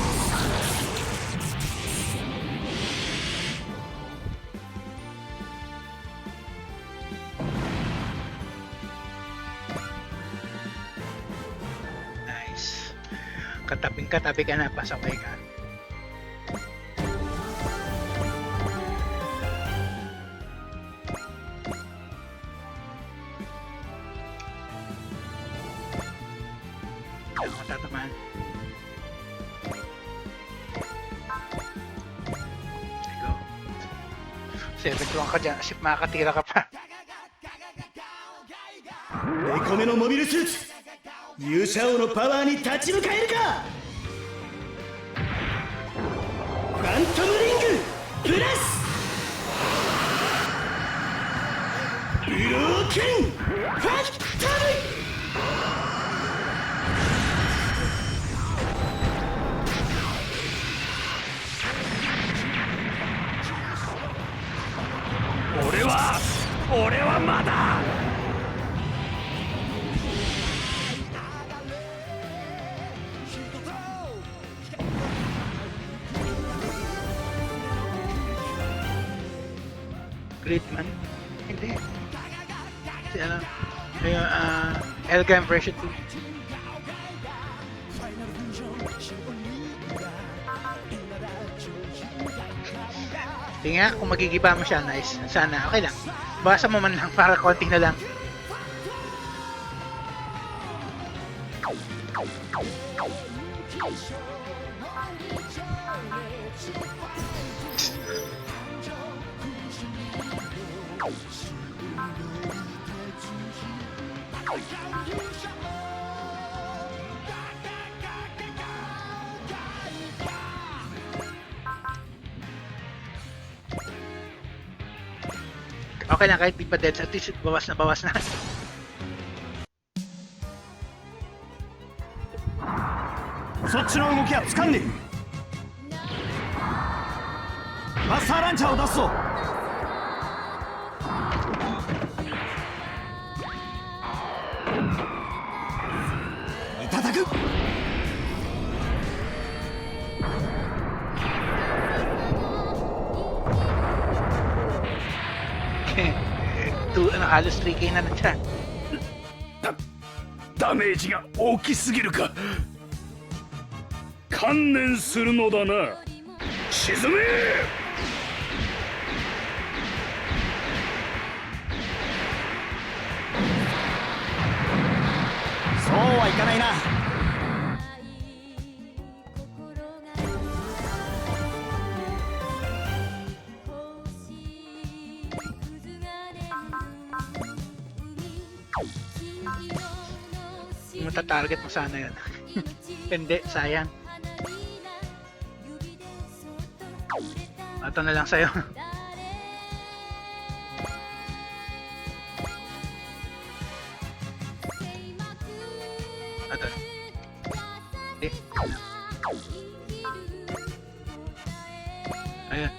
Nice. Katabing-katabi ka na, pasaway ka. Hindi ako tatamaan. There you go. 7-1 ka dyan, asip makakatira ka pa. 猫目のモビルスーツ。勇者王のパワーに立ち向かえるか。ファントムリングプラスブローケンファントム。 俺はまだ。 Great man. Hindi. Si ano, yung Elgam version 2. Hindi nga, kung magigiba mo siya, nice. Sana, okay lang. Basa mo man lang para konti na lang. Okay lang, kahit di pa dead, at least bawas na bawas na. そっちの動きはつかんねえ。マスターランチャーを出すぞ。いただく。Halos 3K なのdyan. ダメージが大きすぎるか。観念するのだな。沈め。そうはいかないな。Mata-target mo sana yun. Hindi, sayang. Ito na lang sa'yo. Ito. Hindi. Ayan.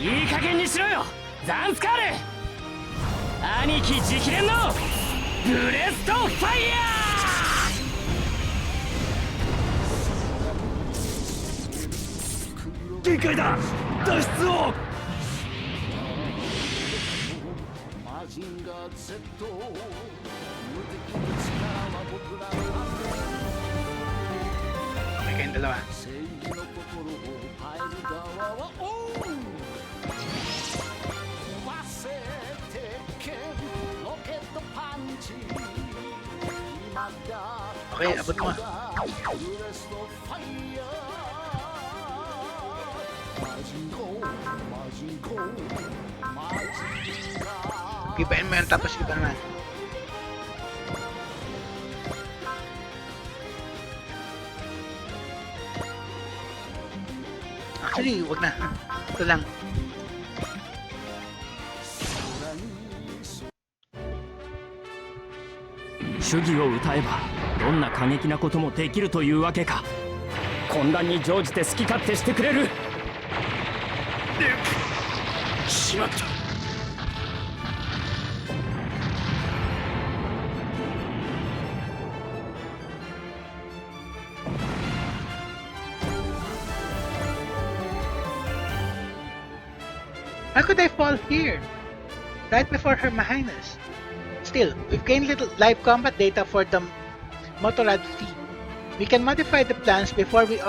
いい加減にしろよ、ザンスカール。兄貴直伝のブレストファイヤー。限界だ、脱出を。May kayong dalawa. Okay, abot mo. Gibain mo yun tapos iba naman. Actually, wag na. Ito lang.主義を歌えばどんな過激なこともできるというわけか。混乱に乗じて好き勝手してくれる。しまった。How could I fall here? Right before Her Highness. Still, we've gained little live combat data for the Motorrad fleet. We can modify the plans before the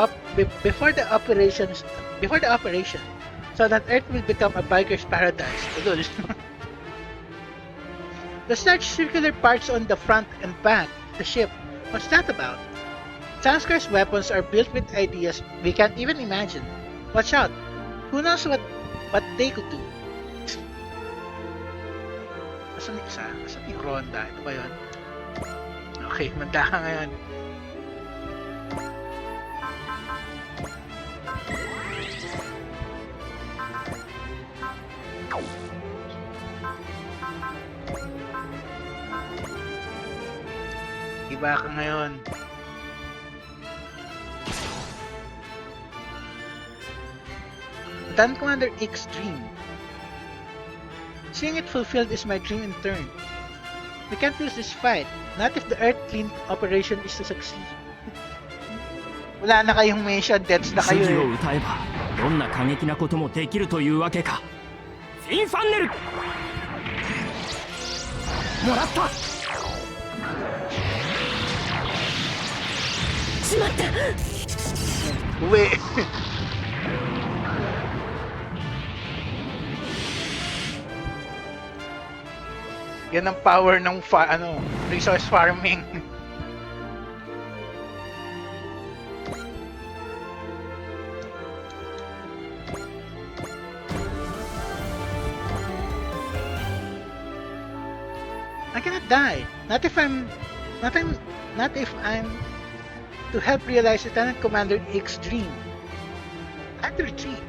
operation, so that Earth will become a biker's paradise. The large circular parts on the front and back of the ship. What's that about? Sanskar's weapons are built with ideas we can't even imagine. Watch out! Who knows what they could do? Asan yung isa? Asan yung Ronda? Ito ba yun? Okay, manda ka ngayon. Iba ka ngayon. Done Commander X's dream. Seeing it fulfilled is my dream in turn. We can't lose this fight, not if the Earth Clean operation is to succeed. Wala na kayong mission, deaths na 主 kayo 義 eh. を歌えばどんな過激なこともできるというわけか。フィンファンネル。もらった。しまった。 Uwi. Yan ang power ng resource farming. cannot die. Not if I'm to help realize Lieutenant Commander Ick's dream. I have to retreat.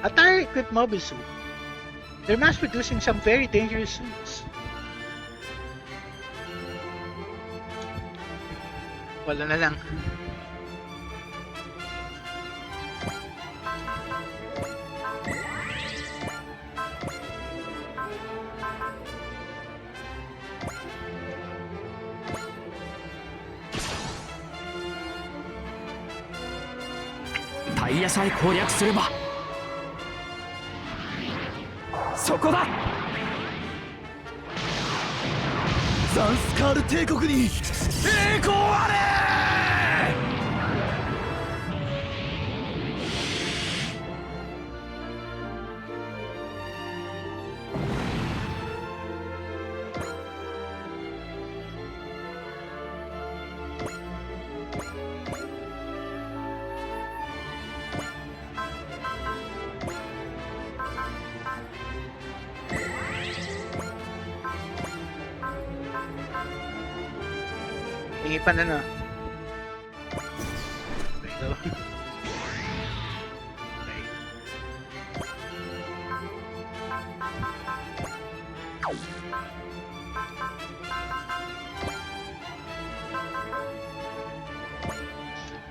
Attire-equipped mobile suit. They're mass-producing some very dangerous suits. Wala na lang.タイヤさえ攻略すればそこだ。ザンスカール帝国に栄光あれ。Hingi pa na no. Okay, go. Okay.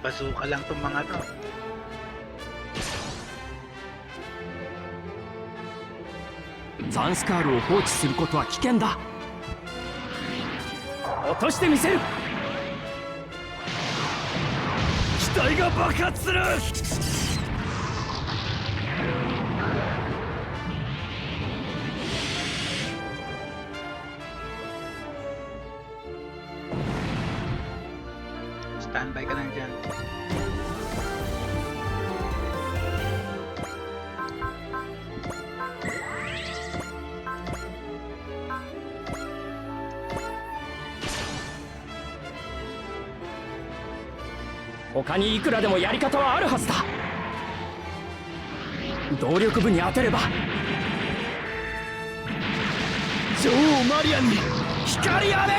Bazooka lang tong mga to.ザンスカールを放置することは危険だ。落としてみせる。機体が爆発する。Standby ka lang dyan.他にいくらでもやり方はあるはずだ。動力部に当てれば女王マリアに光あれ。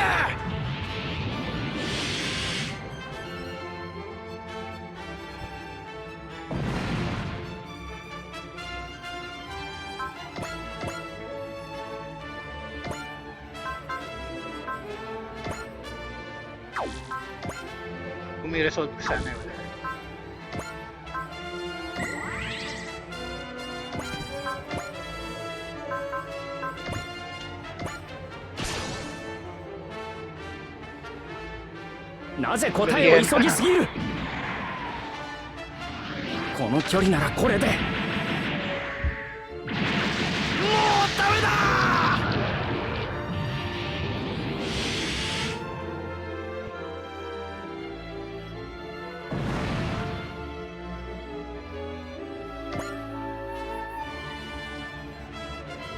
Kung may resolve ko sana, wala. なぜ答えを急ぎすぎる。この距離ならこれで。もうダメだ。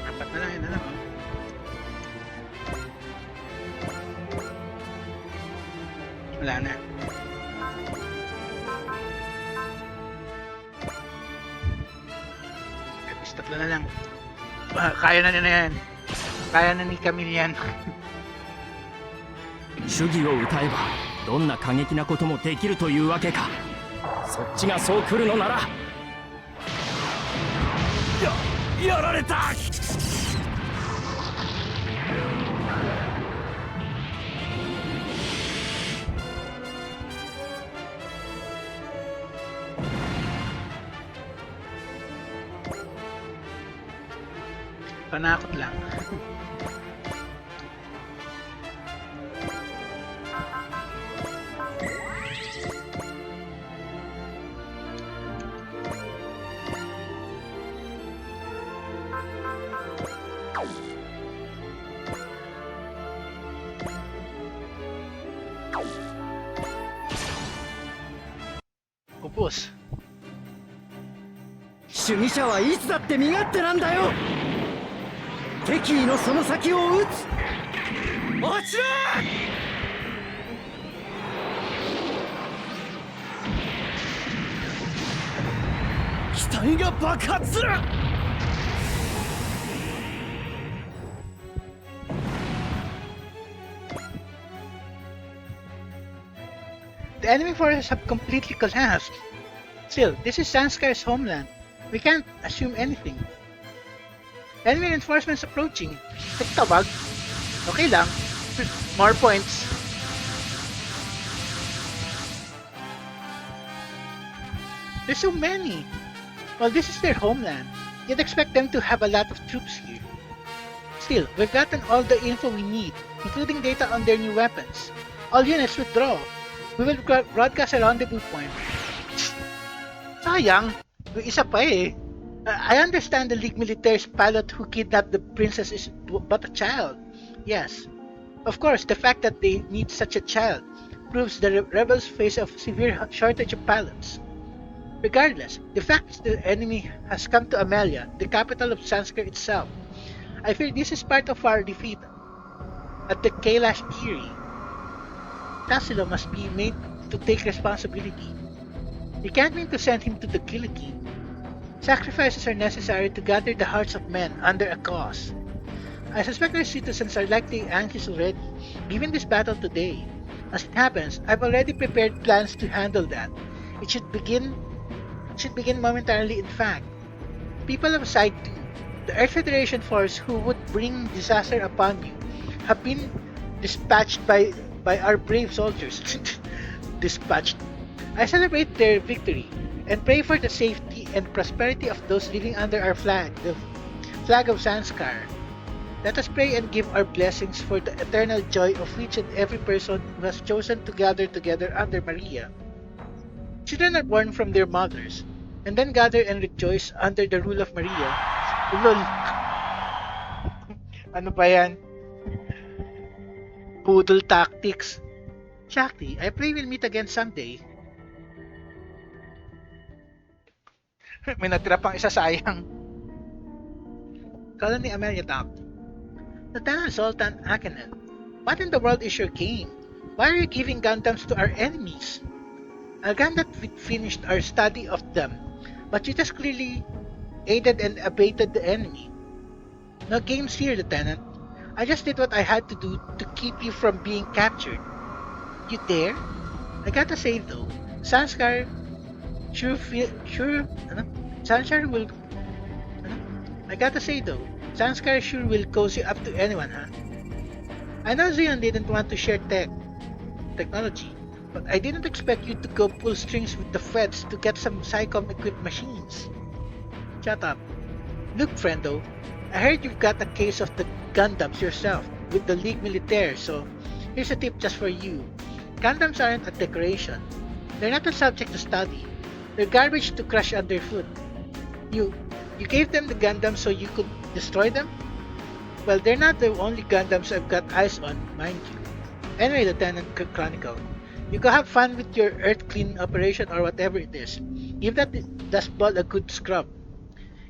Apat na lang, yun na lang. Wala na. At least tatlo na lang. Kaya na nila yan. Kaya na ni Camille yan. 主義を歌えばどんな過激なこともできるというわけか。そっちがそう来るのなら。やられた。Panakot lang. Upos. 主義者はいつだって身勝手なんだよ。敵意のその先を撃つ。落ちろ。機体が爆発する。The enemy forces have completely collapsed. Still, this is Sanskar's homeland. We can't assume anything. Enemy reinforcements approaching. Tawag. Okay lang. More points. There's so many. Well, this is their homeland. You'd expect them to have a lot of troops here. Still, we've gotten all the info we need, including data on their new weapons. All units withdraw. We will broadcast a rendezvous point. Sayang, may isa pa eh. I understand the League Militaire's pilot who kidnapped the princess is but a child. Yes. Of course, the fact that they need such a child proves the rebels face a severe shortage of pilots. Regardless, the fact is the enemy has come to Amelia, the capital of Sanskar itself. I fear this is part of our defeat at the Kailash Giri. Tassilo must be made to take responsibility. You can't mean to send him to the guillotine. Sacrifices are necessary to gather the hearts of men under a cause. I suspect our citizens are likely anxious already, given this battle today. As it happens, I've already prepared plans to handle that. It should begin momentarily, in fact. People of Side 2, the Earth Federation force who would bring disaster upon you, have been dispatched by our brave soldiers. Dispatched. I celebrate their victory and pray for the safety and prosperity of those living under our flag, the flag of Sanskar. Let us pray and give our blessings for the eternal joy of each and every person who has chosen to gather together under Maria. Children are born from their mothers, and then gather and rejoice under the rule of Maria. Lol. Ano ba yan? Poodle tactics. Shakti, I pray we'll meet again someday. May natira pang isa, sayang. Colony Amelia talked. Lieutenant Sultan Akanen, what in the world is your game? Why are you giving Gundams to our enemies? I'll grant that we finished our study of them, but you just clearly aided and abated the enemy. No games here, Lieutenant. I just did what I had to do to keep you from being captured. You dare? I gotta say though, Sanskar Sanskar sure will cozy up to anyone, huh? I know Zion didn't want to share technology, but I didn't expect you to go pull strings with the feds to get some Psycom-equipped machines. Shut up. Look, friendo, I heard you've got a case of the Gundams yourself with the League Militaire, so here's a tip just for you. Gundams aren't a decoration. They're not a subject to study. They're garbage to crush underfoot. You gave them the Gundams so you could destroy them? Well, they're not the only Gundams I've got eyes on, mind you. Anyway, Lieutenant Chronicle, you go have fun with your Earth Clean operation or whatever it is. Give that dust ball a good scrub.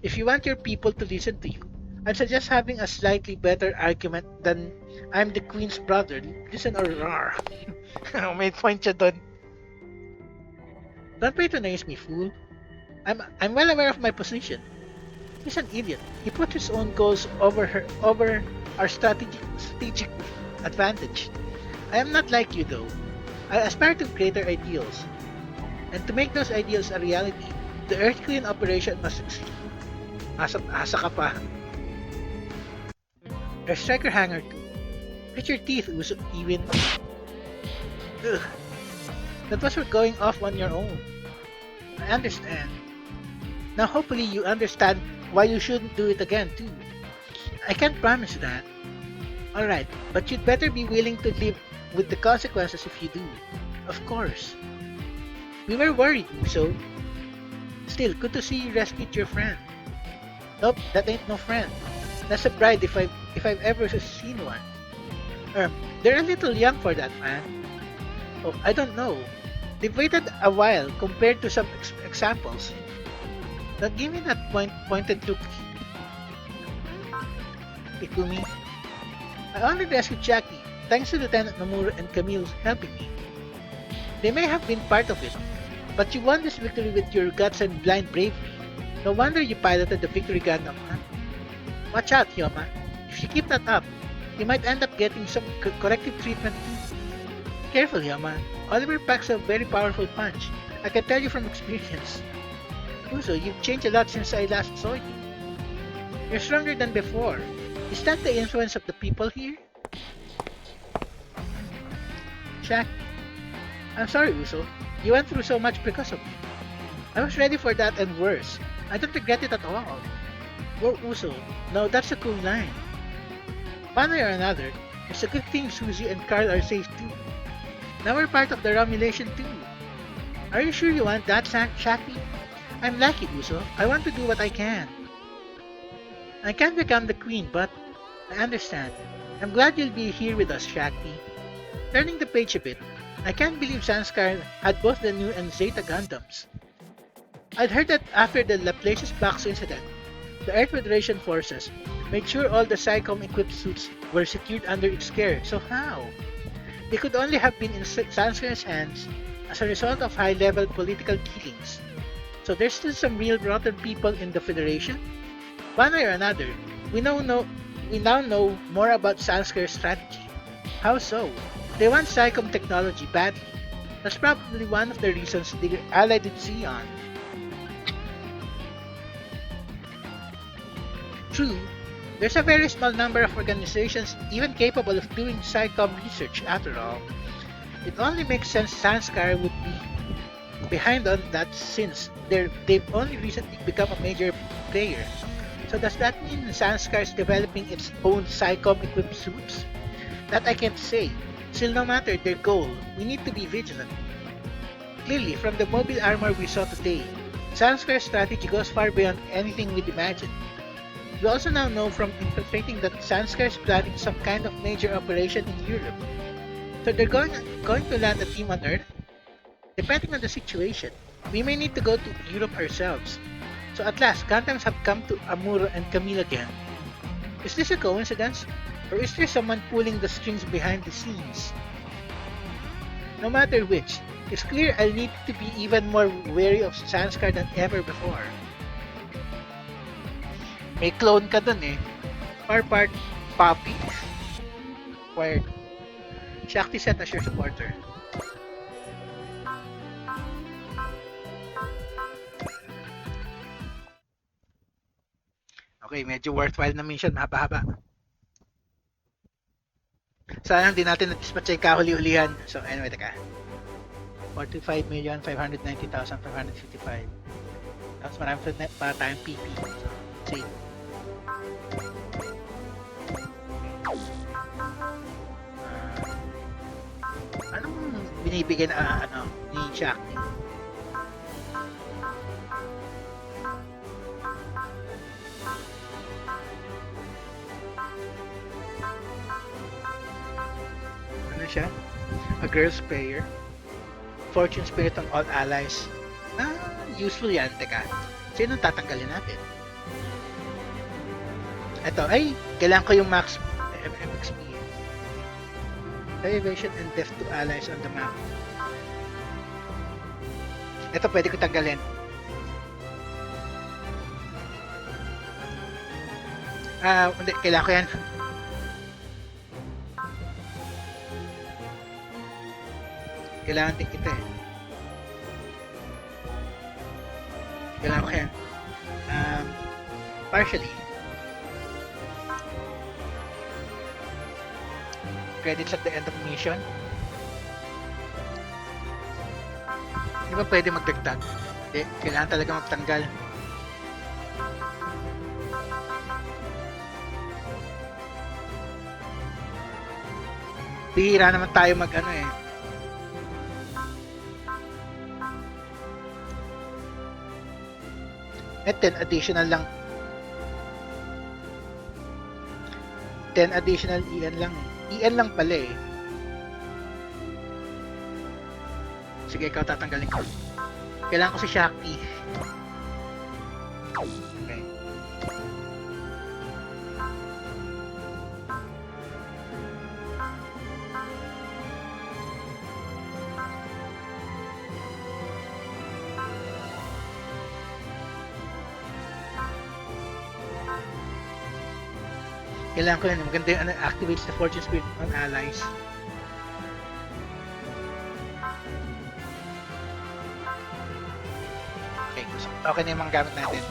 If you want your people to listen to you, I'd suggest having a slightly better argument than I'm the Queen's brother. Listen or roar. May point siya dun. Don't patronize me, fool. I'm well aware of my position. He's an idiot. He put his own goals over our strategic advantage. I am not like you though. I aspire to greater ideals. And to make those ideals a reality, the Earth Clean operation must succeed. Asa ka pa. Air Striker Hangar 2. Get your teeth, Ewin. Ugh. That was for going off on your own. I understand. Now hopefully you understand why you shouldn't do it again too. I can't promise that. Alright, but you'd better be willing to live with the consequences if you do. Of course. We were worried, Uso. Still, good to see you rescued your friend. Nope, that ain't no friend. That's a bride if I've ever seen one. They're a little young for that, man. Oh, I don't know. They've waited a while compared to some examples. Don't give me that pointed look, Ikumi. I only rescued Jackie, thanks to Lieutenant Nomura and Camille helping me. They may have been part of it, but you won this victory with your guts and blind bravery. No wonder you piloted the Victory Gundam, huh? Watch out, Hyoma. If you keep that up, you might end up getting some corrective treatment too. Careful, Hyoma. Oliver packs a very powerful punch. I can tell you from experience. Uso, you've changed a lot since I last saw you. You're stronger than before. Is that the influence of the people here? Shaq, I'm sorry, Uso. You went through so much because of me. I was ready for that and worse. I don't regret it at all. Whoa, Uso. No, that's a cool line. One way or another, it's a good thing Suzy and Carl are safe too. Now we're part of the Romulation too. Are you sure you want that, Shaqi? I'm lucky, Uso. I want to do what I can. I can't become the queen, but I understand. I'm glad you'll be here with us, Shaqi. Turning the page a bit, I can't believe Sanskar had both the new and Zeta Gundams. I'd heard that after the Laplace's box incident, the Earth Federation forces made sure all the Psycom-equipped suits were secured under its care, so how? They could only have been in Sanskar's hands as a result of high-level political killings. So there's still some real rotten people in the Federation? One way or another, we now know more about Sanskar's strategy. How so? They want Psycom technology badly. That's probably one of the reasons they allied with Xeon. True, there's a very small number of organizations even capable of doing Psycom research after all. It only makes sense Sanskar would be behind on that since they've only recently become a major player. So does that mean Sanskar is developing its own Psycom equipped suits? That I can't say. Still, no matter their goal, we need to be vigilant. Clearly, from the mobile armor we saw today, Sanskar's strategy goes far beyond anything we'd imagined. We also now know from infiltrating that Sanskar is planning some kind of major operation in Europe. So they're going to land a team on Earth? Depending on the situation, we may need to go to Europe ourselves. So at last, Gundams have come to Amuro and Camille again. Is this a coincidence? Or is there someone pulling the strings behind the scenes? No matter which, it's clear I'll need to be even more wary of Sanskar than ever before. May clone ka dun eh. Part Poppy. Acquired. Shakti set as your supporter. Okay, medyo worthwhile na mission. Mahaba-haba. Sayang di natin na-dispatch ay kahuli-hulihan. So anyway, teka. 45,590,555. Tapos marami pa tayong PP. So, save. Anong binibigyan ni Shakti? Ano siya? A girl's prayer. Fortune spirit on all allies. Useful yan. Teka, sino tatanggalin natin? Ito, ay, kailangan ko yung max MXP. Evasion and death to allies on the map. Ito, pwede ko tanggalin. Hindi, kailangan ko yan. Kailangan din kita eh. Kailangan ko yan. Partially. Credits at the end of mission. Di ba pwede magdagdag? Hindi, kailangan talaga magtanggal. Bihira naman tayo mag-ano eh. At 10 additional lang. 10 additional EN lang eh. EN lang pala eh. Sige, ikaw tatanggalin ko. Kailangan ko si Shakti. Okay. Kailangan ko yan. Maganda yung activates the fortune spirit on allies. Okay na yung mga gamit natin.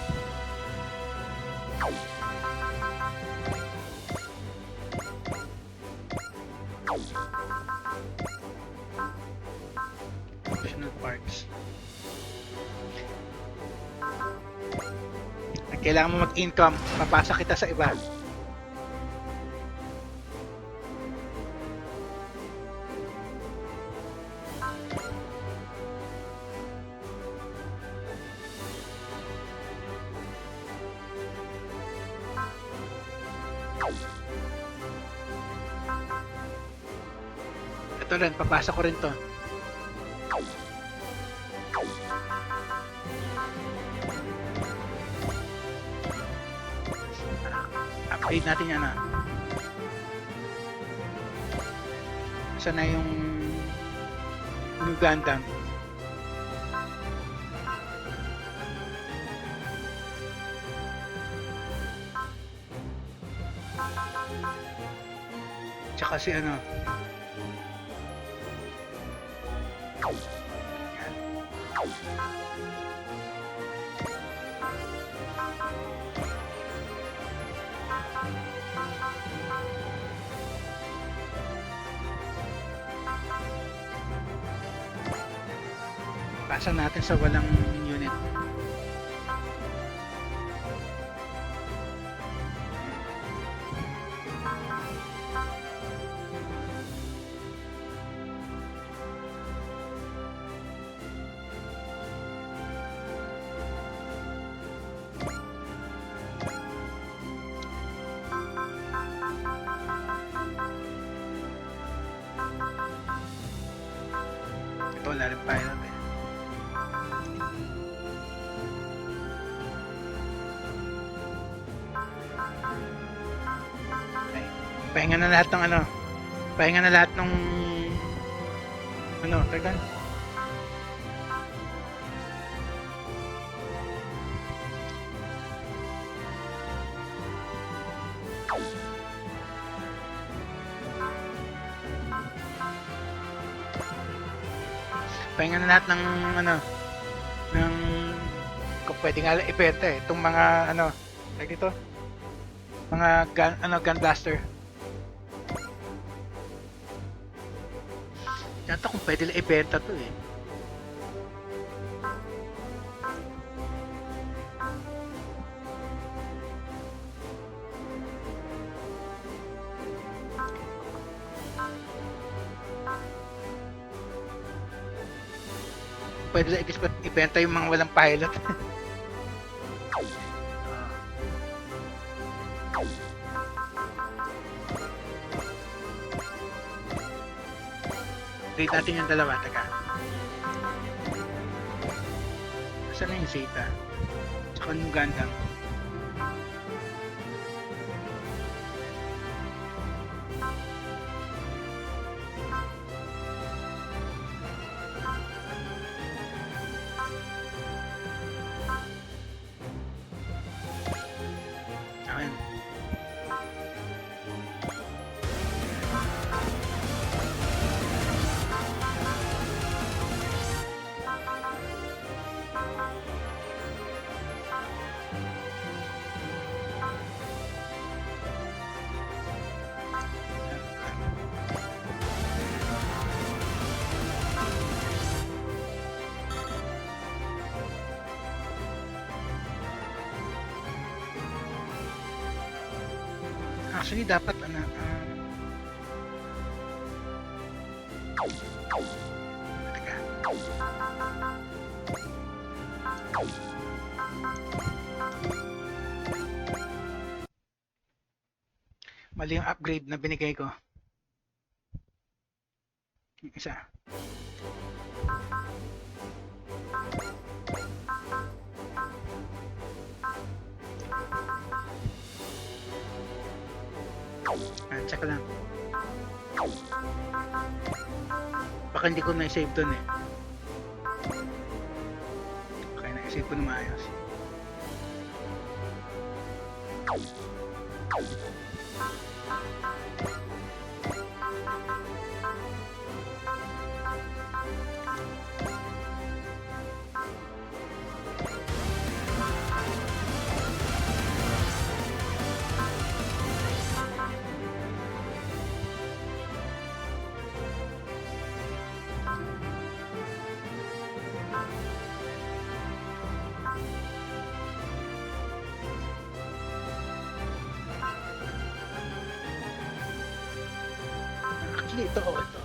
Optional parts. Kailangan mo mag-income, papasa kita sa iba. Ito rin, papasa ko rin to. Upgrade natin yan ah. Saan na yung new Gundam? Tsaka si ano. Pasa natin sa walang unit. Ito wala rin pilot eh. Pahinga na lahat ng ano. Pahinga na lahat ng ano, tagan. Pahinga na lahat ng ano, ng kung pwede nga ibenta eh, itong mga ano, like dito, mga gun, ano, gun blaster. Yata kung pwede lang ibenta to eh. Pwede lang ibenta yung mga walang pilot. Rate natin yung dalawa, taga. Saan na yung Zeta? Tsaka yung Gundam. Ayan. Actually, dapat ano, teka. Mali yung upgrade na binigay ko. Yung isa. Check lang. Baka hindi ko na-save dun eh. Okay, na-save ko na maayos. Actually, ito. Ito.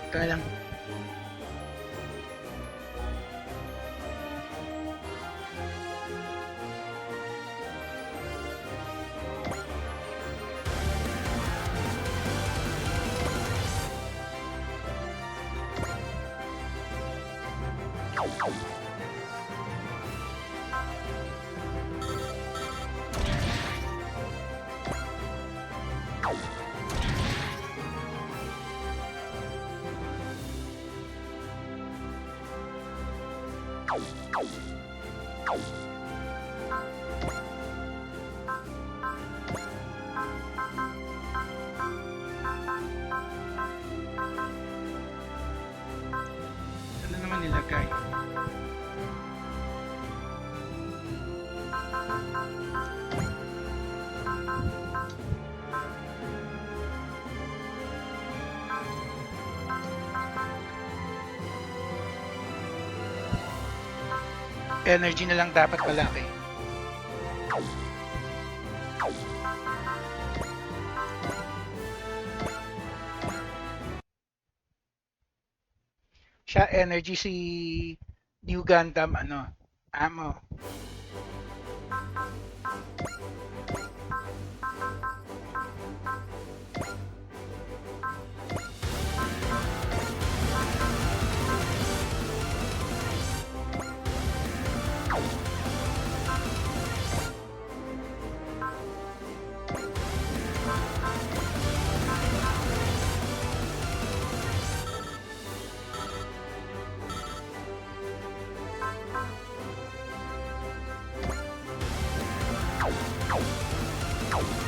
Ito na lang. Ano naman nilagay? Energy na lang dapat palaki. Siya energy si New Gundam ammo.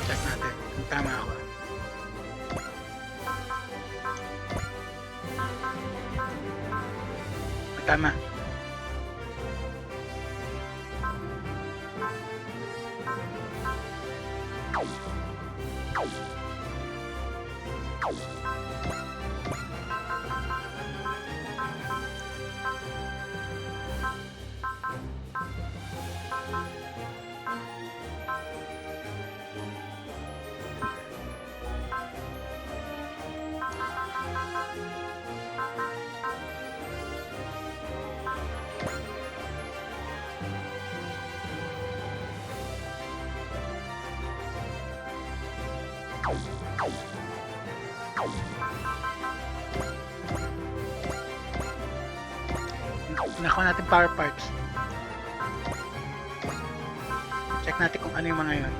Check natin kung tama ako. Tama. Nakuha natin power parts. Check natin kung ano yung mga yun.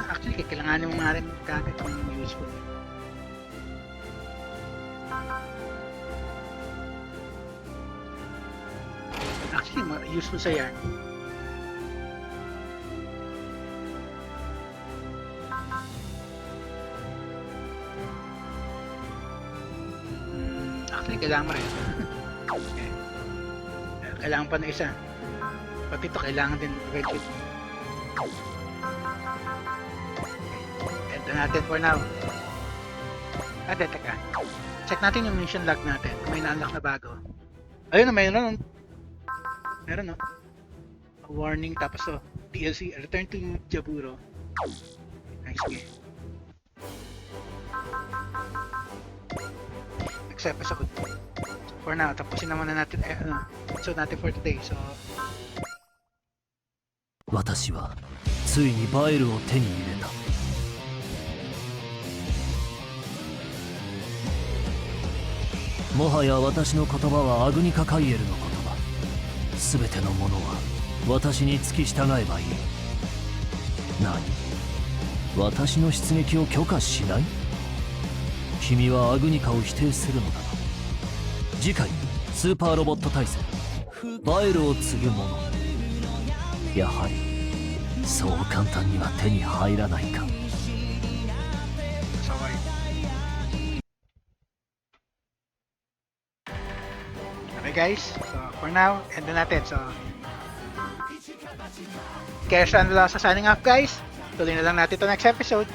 Actually, kailanganin mo nga rin kagad kung useful. Actually, useful sa yan. Actually, kailangan mo rin. Okay. Kailangan pa na isa. Pati ito, kailangan din redshift. Ito natin for now. Teka. Check natin yung mission log natin. Kung may na-unlock na bago. Ayun na, mayroon. Meron, no? A warning, tapos DLC, return to Jaburo. Nice game. Next episode. For now, tapusin naman na natin episode natin for today. So, 私はついにバイルを手に入れた。もはや私の言葉はアグニカカイエルの言葉。すべてのものは私に付き従えばいい。何？私の出撃を許可しない？君はアグニカを否定するのだな。次回スーパーロボット対戦バイルを継ぐ者。やはりそう簡単には手に入らないか。okay guys, so for now, end na natin. So, kaya siya na lang sa signing off guys. Tuloy na lang natin ito next episode.